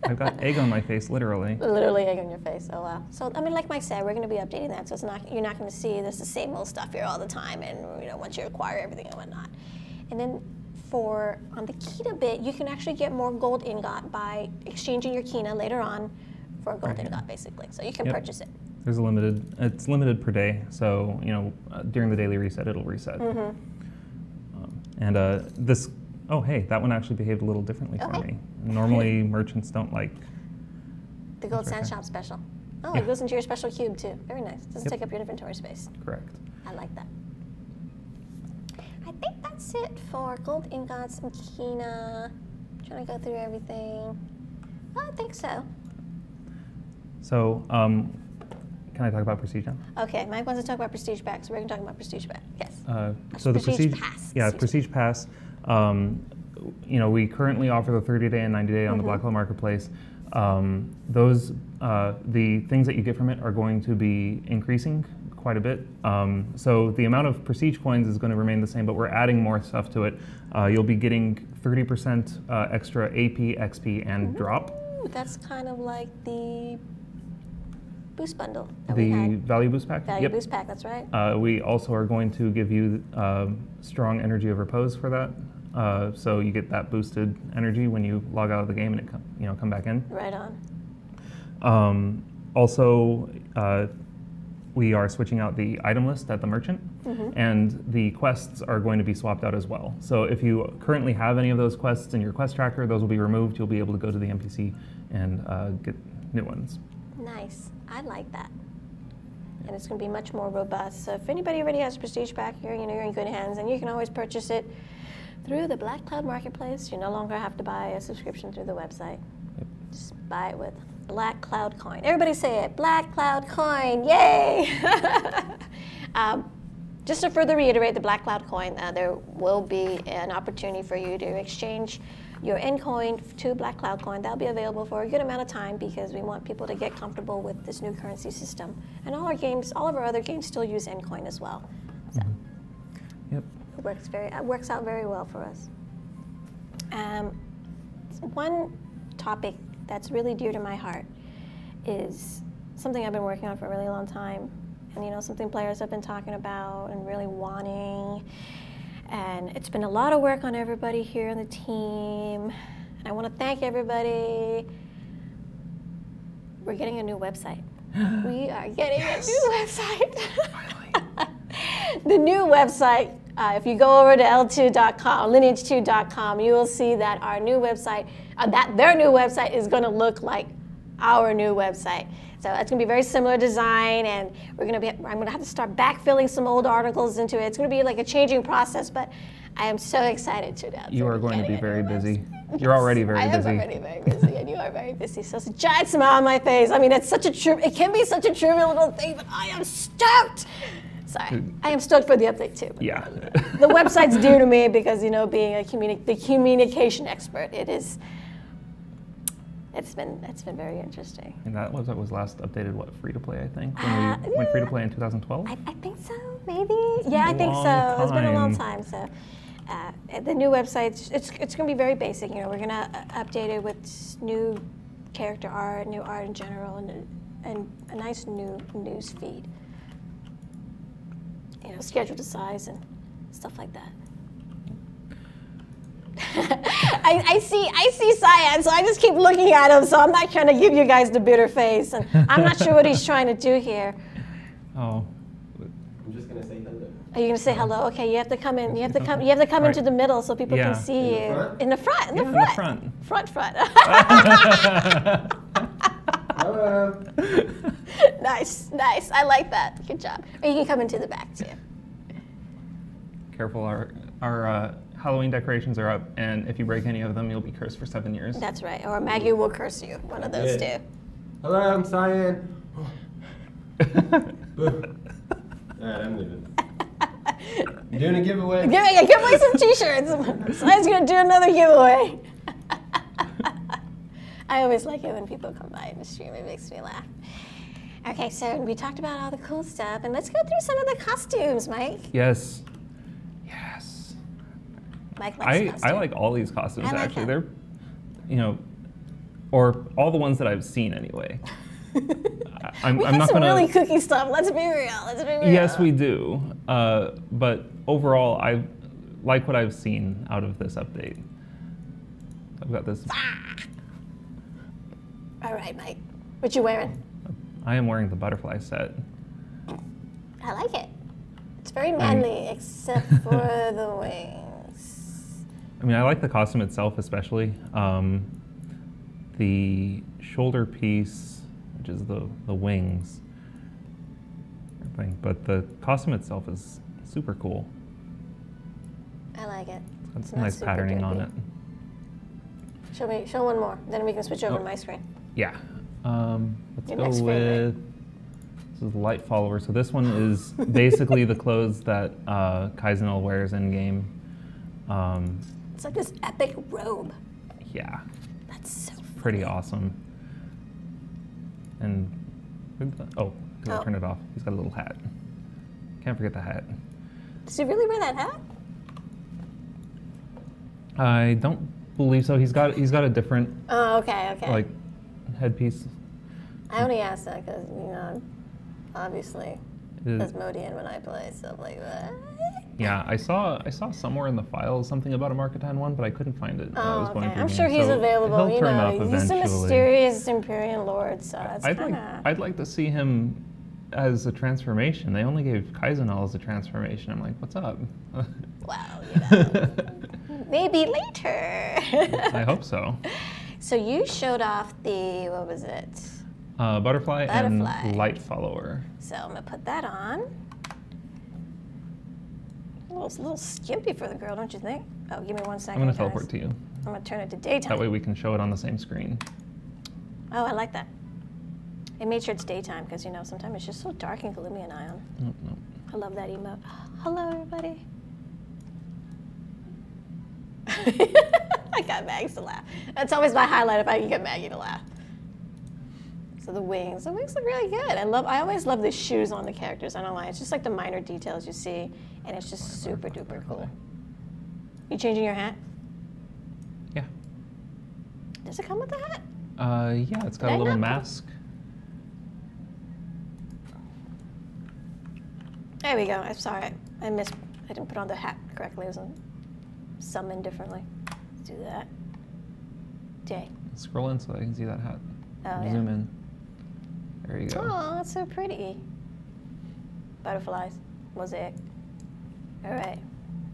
I've got egg on my face, literally. Literally egg on your face. Oh wow. So I mean, like Mike said, we're going to be updating that. So it's not, you're not going to see this the same old stuff here all the time. And once you acquire everything and whatnot, and then on the Kina bit, you can actually get more gold ingot by exchanging your Kina later on for a gold ingot, basically. So you can purchase it. There's it's limited per day. So during the daily reset, it'll reset. This. Oh, hey, that one actually behaved a little differently for me. Normally, merchants don't like the Gold Sand Shop special. Oh, it goes into your special cube, too. Very nice. Doesn't take up your inventory space. Correct. I like that. I think that's it for gold ingots and Kina. Trying to go through everything. I think so. So, can I talk about Prestige now? Okay, Mike wants to talk about Prestige Pack, so we're going to talk about Prestige Pack. Yes. So the Prestige Pass. Yeah, Prestige Pass. We currently offer the 30-day and 90-day on the Black Hole Marketplace. The things that you get from it are going to be increasing quite a bit. So the amount of Prestige coins is going to remain the same, but we're adding more stuff to it. You'll be getting 30% extra AP, XP, and drop. That's kind of like the boost bundle that the we had. Value Boost Pack? Value Boost Pack, that's right. We also are going to give you strong energy of repose for that. So you get that boosted energy when you log out of the game and it come back in. Right on. Also, we are switching out the item list at the merchant, and the quests are going to be swapped out as well. So if you currently have any of those quests in your quest tracker, those will be removed. You'll be able to go to the NPC and get new ones. Nice. I like that. And it's going to be much more robust. So if anybody already has a Prestige Pack, you're in good hands, and you can always purchase it through the Black Cloud Marketplace. You no longer have to buy a subscription through the website. Just buy it with Black Cloud Coin. Everybody say it, Black Cloud Coin, yay! Just to further reiterate the Black Cloud Coin, there will be an opportunity for you to exchange your N coin to Black Cloud Coin. That'll be available for a good amount of time because we want people to get comfortable with this new currency system. And all of our other games still use N coin as well. So Yep. It works out very well for us. One topic that's really dear to my heart is something I've been working on for a really long time, and something players have been talking about and really wanting. And it's been a lot of work on everybody here on the team. And I want to thank everybody. We're getting a new website. We are getting a new website. Finally. The new website, if you go over to L2.com, lineage2.com, you will see that our new website, their new website is going to look like our new website. So it's going to be very similar design, and I'm going to have to start backfilling some old articles into it. It's going to be like a changing process, but I am so excited to announce. You are going to be very busy. You're already very busy. I am already very busy, and you are very busy. So it's a giant smile on my face. I mean, it can be such a trivial little thing, but I am stoked. Sorry, I am stoked for the update too. Yeah. The website's dear to me because being the communication expert, it's been very interesting. And that website was last updated, free to play, I think, when we went free to play in 2012? I think so, maybe. Yeah, I think so. It's been a long time. So the new website, it's going to be very basic. We're going to update it with new character art, new art in general, and a nice new news feed. Schedule to size and stuff like that. I see Cyan, so I just keep looking at him, so I'm not trying to give you guys the bitter face, and I'm not sure what he's trying to do here. Oh. I'm just gonna say hello. Are you gonna say hello? Okay, you have to come in. You have to come into the middle so people can see you. In the front. In the front. Front. Hello. Nice. I like that. Good job. Or you can come into the back too. Careful, our Halloween decorations are up, and if you break any of them, you'll be cursed for 7 years. That's right. Or Maggie will curse you. One of those two. Hello, I'm Cyan. Alright, I'm leaving. You doing a giveaway? Give away some t-shirts. Slide's gonna do another giveaway. I always like it when people come by in the stream. It makes me laugh. Okay, so we talked about all the cool stuff, and let's go through some of the costumes, Mike. Yes. Mike likes costumes. I like all these costumes, like actually. them. They're, or all the ones that I've seen anyway. I'm We not got some gonna. really kooky stuff. Let's be real. Yes, we do. But overall, I like what I've seen out of this update. I've got this. All right, Mike. What you wearing? I am wearing the butterfly set. I like it. It's very manly, except for the wings. I mean, I like the costume itself, especially. The shoulder piece, which is the wings, everything. But the costume itself is super cool. I like it. It's got nice patterning on it. Show one more, then we can switch over to my screen. Yeah. Let's Your go next with, favorite. this is Light Follower. So this one is basically the clothes that Kaizenel wears in game. It's like this epic robe. Yeah. That's so Pretty awesome. And, oh, because I turned it off. He's got a little hat. Can't forget the hat. Does he really wear that hat? I don't believe so. He's got a different Oh, okay. like headpiece. I only asked that because, obviously, It is- Asmodean when I play, so I'm like, what? Yeah, I saw somewhere in the files something about a Marketan one, but I couldn't find it. When I was Oh, going okay. through I'm the sure game. he's So available. He'll turn up He's a eventually. mysterious Imperial Lord, so it's I'd like to see him as a transformation. They only gave Kaizenel as a transformation. I'm like, what's up? well, maybe later. I hope so. So you showed off the, what was it? Butterfly Butterfly. and Light Follower. So I'm gonna put that on. A little skimpy for the girl, don't you think? Oh, give me 1 second. I'm going guys. to teleport to you. I'm gonna turn it to daytime. That way we can show it on the same screen. Oh, I like that. It made sure it's daytime because sometimes it's just so dark and gloomy in Aion. Nope, nope. I love that emote. Hello, everybody. I got Mags to laugh. That's always my highlight if I can get Maggie to laugh. So the wings look really good. I always love the shoes on the characters. I don't know why. It's just like the minor details you see, and it's just super duper cool. You changing your hat? Yeah. Does it come with the hat? Yeah, it's got a little mask. There we go. I'm sorry. I didn't put on the hat correctly. It was summoned differently. Let's do that. J. Scroll in so I can see that hat. Oh, yeah. Zoom in. There you go. Oh, that's so pretty. Butterflies. Mosaic. All right.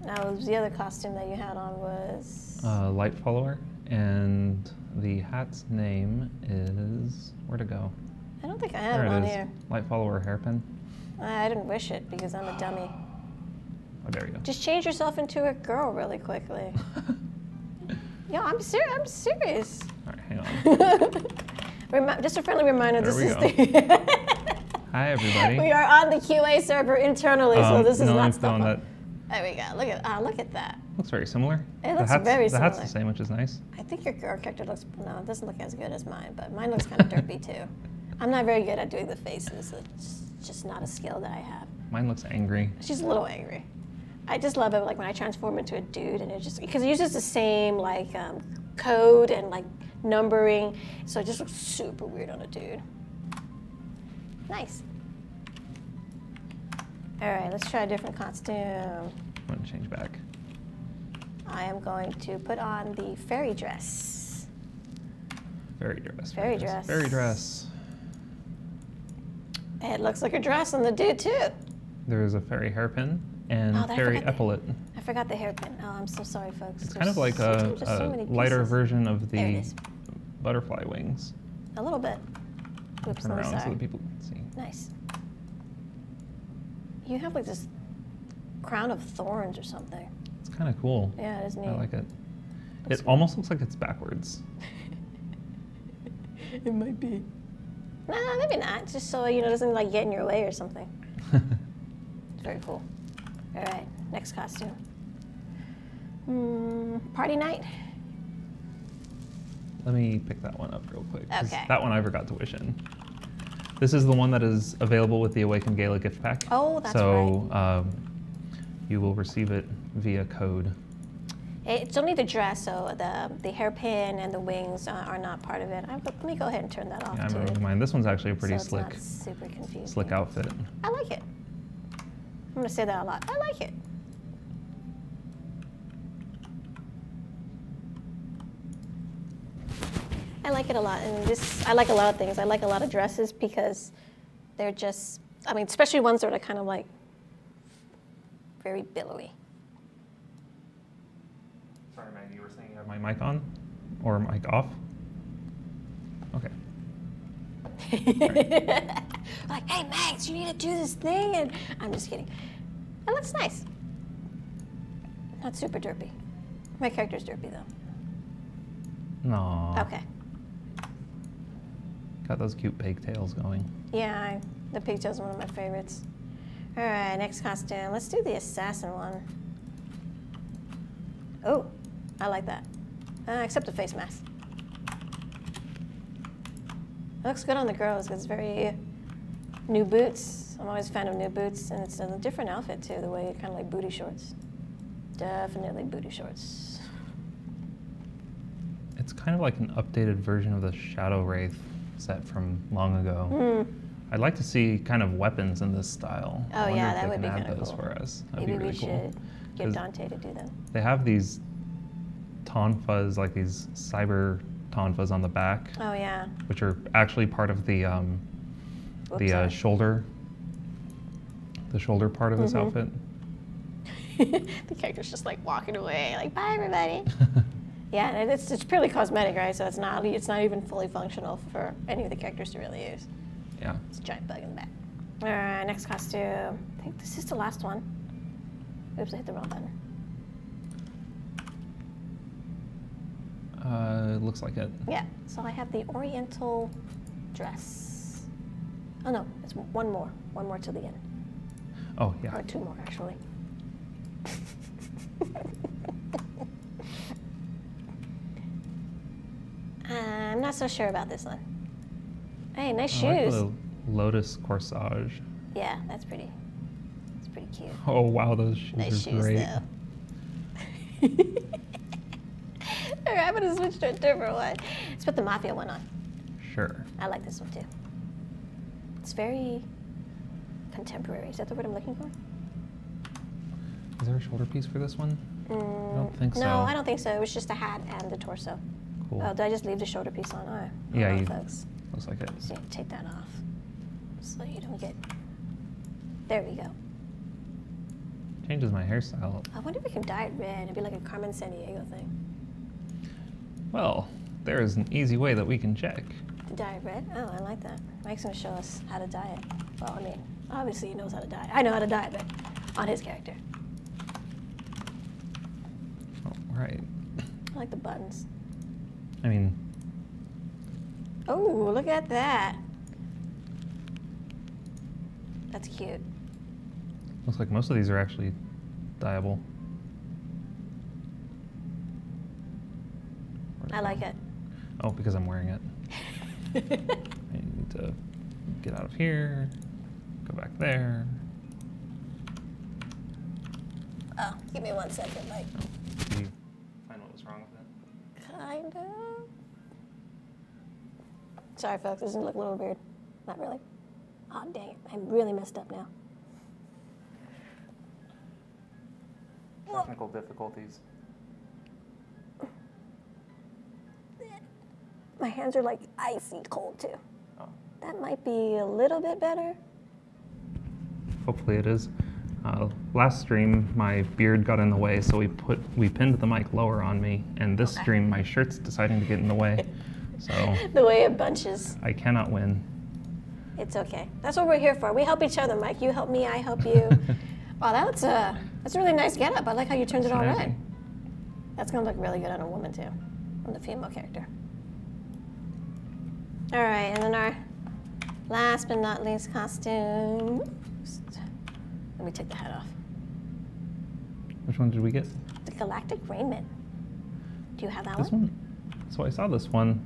Now, the other costume that you had on was... Light Follower, and the hat's name is... Where'd it go? I don't think I have There it it on is. here. Light Follower hairpin. I didn't wish it because I'm a dummy. Oh, there you go. Just change yourself into a girl really quickly. Yo, I'm serious. All right, hang on. Just a friendly reminder, There this we is go. the... Hi, everybody. We are on the QA server internally, so this is no, not it's stuff. on that. There we go. Look at that. Looks very similar. It looks the hat's, very The hat's similar. the same, which is nice. I think your girl character looks... No, it doesn't look as good as mine, but mine looks kind of derpy too. I'm not very good at doing the faces. It's just not a skill that I have. Mine looks angry. She's a little angry. I just love it, like when I transform into a dude, and it just because it uses the same code and like numbering, so it just looks super weird on a dude. Nice. All right, let's try a different costume. I'm going to change back. I am going to put on the fairy dress. Fairy dress. Fairy dress. Fairy dress. It looks like a dress on the dude too. There's a fairy hairpin and Oh, I fairy forgot epaulet. I forgot the hairpin. Oh, I'm so sorry, folks. It's kind of like a lighter pieces. version of There it the is. butterfly wings. A little bit. Oops, Turn let me around so sorry. that people can see. Nice. You have like this crown of thorns or something. It's kind of cool. Yeah, it is neat. I like it. It almost looks like it's backwards. It might be. Nah, maybe not. Just so it doesn't like get in your way or something. It's very cool. All right, next costume. Party night. Let me pick that one up real quick. 'Cause Okay. that one I forgot to wish in. This is the one that is available with the Awakened Gala gift pack. Oh, that's so, you will receive it via code. It's only the dress, so the hairpin and the wings are not part of it. Let me go ahead and turn that off Yeah, I'm too. removing mine. This one's actually a pretty so it's slick, not super confusing. slick outfit. I like it. I'm gonna say that a lot. I like it. I like it a lot, and I like a lot of things. I like a lot of dresses because they're just, I mean, especially ones that are kind of like very billowy. Sorry, Maggie, you were saying you have my mic on? Or mic off? Okay. Like, hey, Max, you need to do this thing, and I'm just kidding. It looks nice. Not super derpy. My character's derpy, though. No. Okay. Got those cute pigtails going. Yeah, the pigtails are one of my favorites. All right, next costume. Let's do the assassin one. Oh, I like that. Except the face mask. It looks good on the girls because it's very new boots. I'm always a fan of new boots, and it's a different outfit too, the way it kind of like booty shorts. Definitely booty shorts. It's kind of like an updated version of the Shadow Wraith set from long ago. I'd like to see kind of weapons in this style. Oh, I wonder yeah, if that they would can be add kinda those cool. for us. That'd Maybe be really we cool. should get 'Cause Dante to do them. They have these tonfas, like these cyber tonfas on the back, Oh yeah. which are actually part of the sorry. shoulder part of this outfit. The character's just like walking away, like bye everybody. Yeah, and it's purely cosmetic, right? So it's not even fully functional for any of the characters to really use. Yeah. It's a giant bug in the back. All right, next costume. I think this is the last one. Oops, I hit the wrong button. It looks like it. Yeah, so I have the Oriental dress. Oh no, it's one more to the end. Oh, yeah. Or two more, actually. I'm not so sure about this one. Hey, nice I like shoes. the lotus corsage. Yeah, that's pretty cute. Oh, wow, those shoes Nice are shoes, great. though. All right, I'm gonna switch to a different one. Let's put the Mafia one on. Sure. I like this one too. It's very contemporary. Is that the word I'm looking for? Is there a shoulder piece for this one? I don't think so. No, I don't think so. It was just a hat and the torso. Cool. Oh, did I just leave the shoulder piece on? Oh, Yeah, hold on, you- folks. Looks like it. So you take that off so you don't get. There we go. Changes my hairstyle. I wonder if we can dye it red. It'd be like a Carmen Sandiego thing. Well, there is an easy way that we can check. To dye it red? Oh, I like that. Mike's gonna show us how to dye it. Well, I mean, obviously he knows how to dye it. I know how to dye it, but on his character. Oh, right. I like the buttons. I mean, Oh, look at that. That's cute. looks like most of these are actually dyeable. I like it. Oh, because I'm wearing it. I need to get out of here, go back there. Oh, give me 1 second, Mike. Did you find what was wrong with it? Kind of. Sorry, folks. This is gonna look a little weird. Not really. Oh, dang it. I really messed up now. Technical difficulties. My hands are like icy cold, too. Oh. That might be a little bit better. Hopefully it is. Last stream, my beard got in the way, so we pinned the mic lower on me, and this stream, my shirt's deciding to get in the way, so The way it bunches. I cannot win. It's okay. That's what we're here for. We help each other, Mike. You help me, I help you. Wow, that's a really nice getup. I like how you turned it all Snazzy. red. That's gonna look really good on a woman too, on the female character. All right, and then our last but not least costume. Let me take the hat off. Which one did we get? The Galactic Rainman. Do you have that This one? So I saw this one.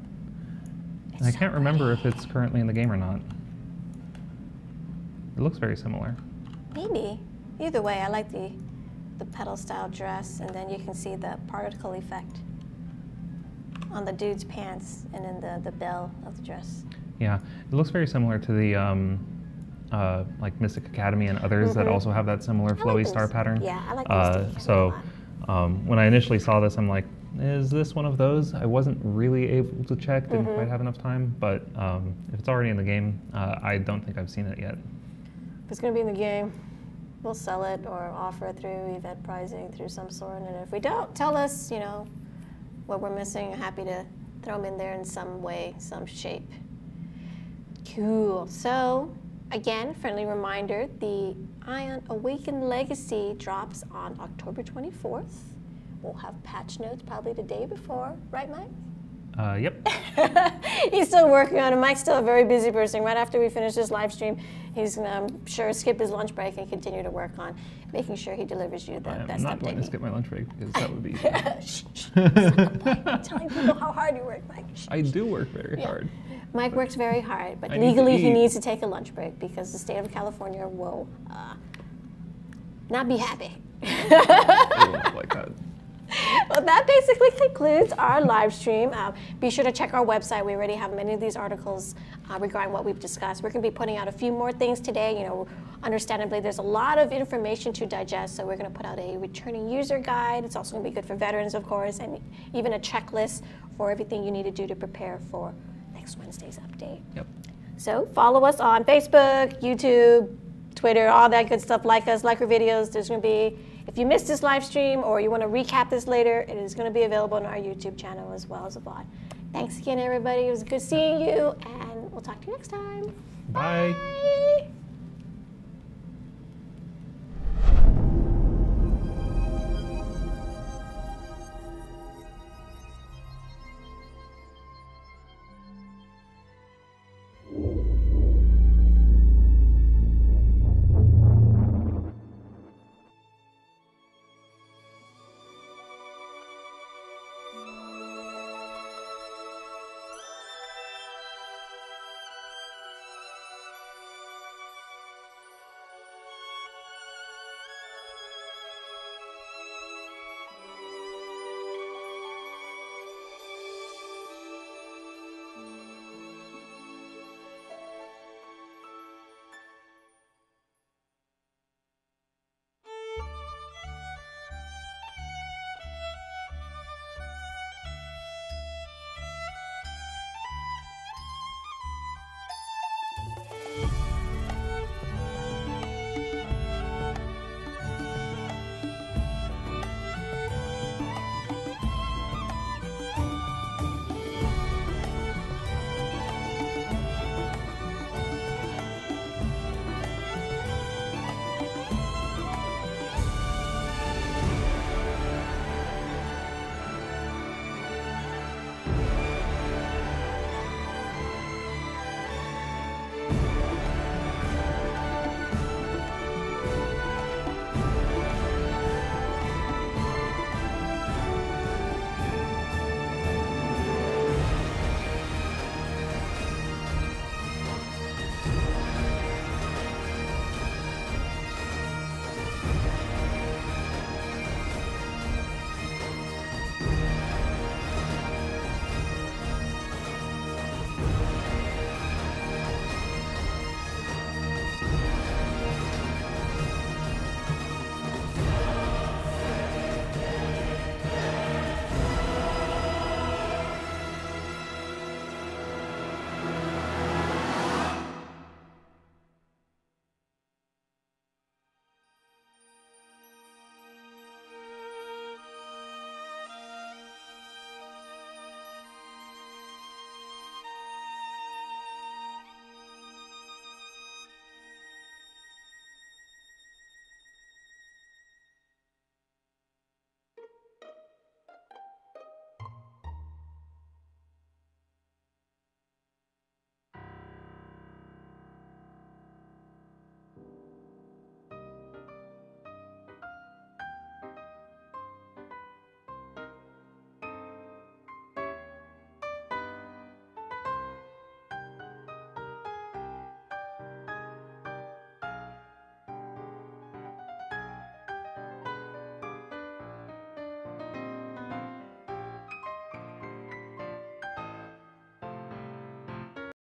And I can't remember if it's currently in the game or not. It looks very similar. Maybe. Either way, I like the pedal style dress, and then you can see the particle effect on the dude's pants and in the bell of the dress. Yeah, it looks very similar to the like Mystic Academy and others that also have that similar flowy star pattern. Yeah, I like those. So when I initially saw this, I'm like, is this one of those? I wasn't really able to check, didn't quite have enough time, but if it's already in the game, I don't think I've seen it yet. If it's going to be in the game, we'll sell it or offer it through event pricing through some sort, and if we don't, tell us, you know, what we're missing. I'm happy to throw them in there in some way, some shape. Cool. So, again, friendly reminder, the Aion Awakened Legacy drops on October 24th. We'll have patch notes probably the day before, right, Mike? Yep. He's still working on it. Mike's still a very busy person. Right after we finish this live stream, he's going to, I'm sure, skip his lunch break and continue to work on making sure he delivers you the best update. I'm not going to skip my lunch break because that would be... Shh, shh. I'm telling people how hard you work, Mike. Shh, I do work very hard. Mike works very hard, but I legally he needs to take a lunch break because the state of California will not be happy. Like that. Well, that basically concludes our live stream. Be sure to check our website. We already have many of these articles regarding what we've discussed. We're going to be putting out a few more things today. You know, understandably, there's a lot of information to digest, so we're going to put out a returning user guide. It's also going to be good for veterans, of course, and even a checklist for everything you need to do to prepare for next Wednesday's update. Yep. So follow us on Facebook, YouTube, Twitter, all that good stuff. Like us, like our videos. There's going to be, if you missed this live stream or you want to recap this later, it is going to be available on our YouTube channel as well as a VOD. Thanks again, everybody. It was good seeing you, and we'll talk to you next time. Bye. Bye.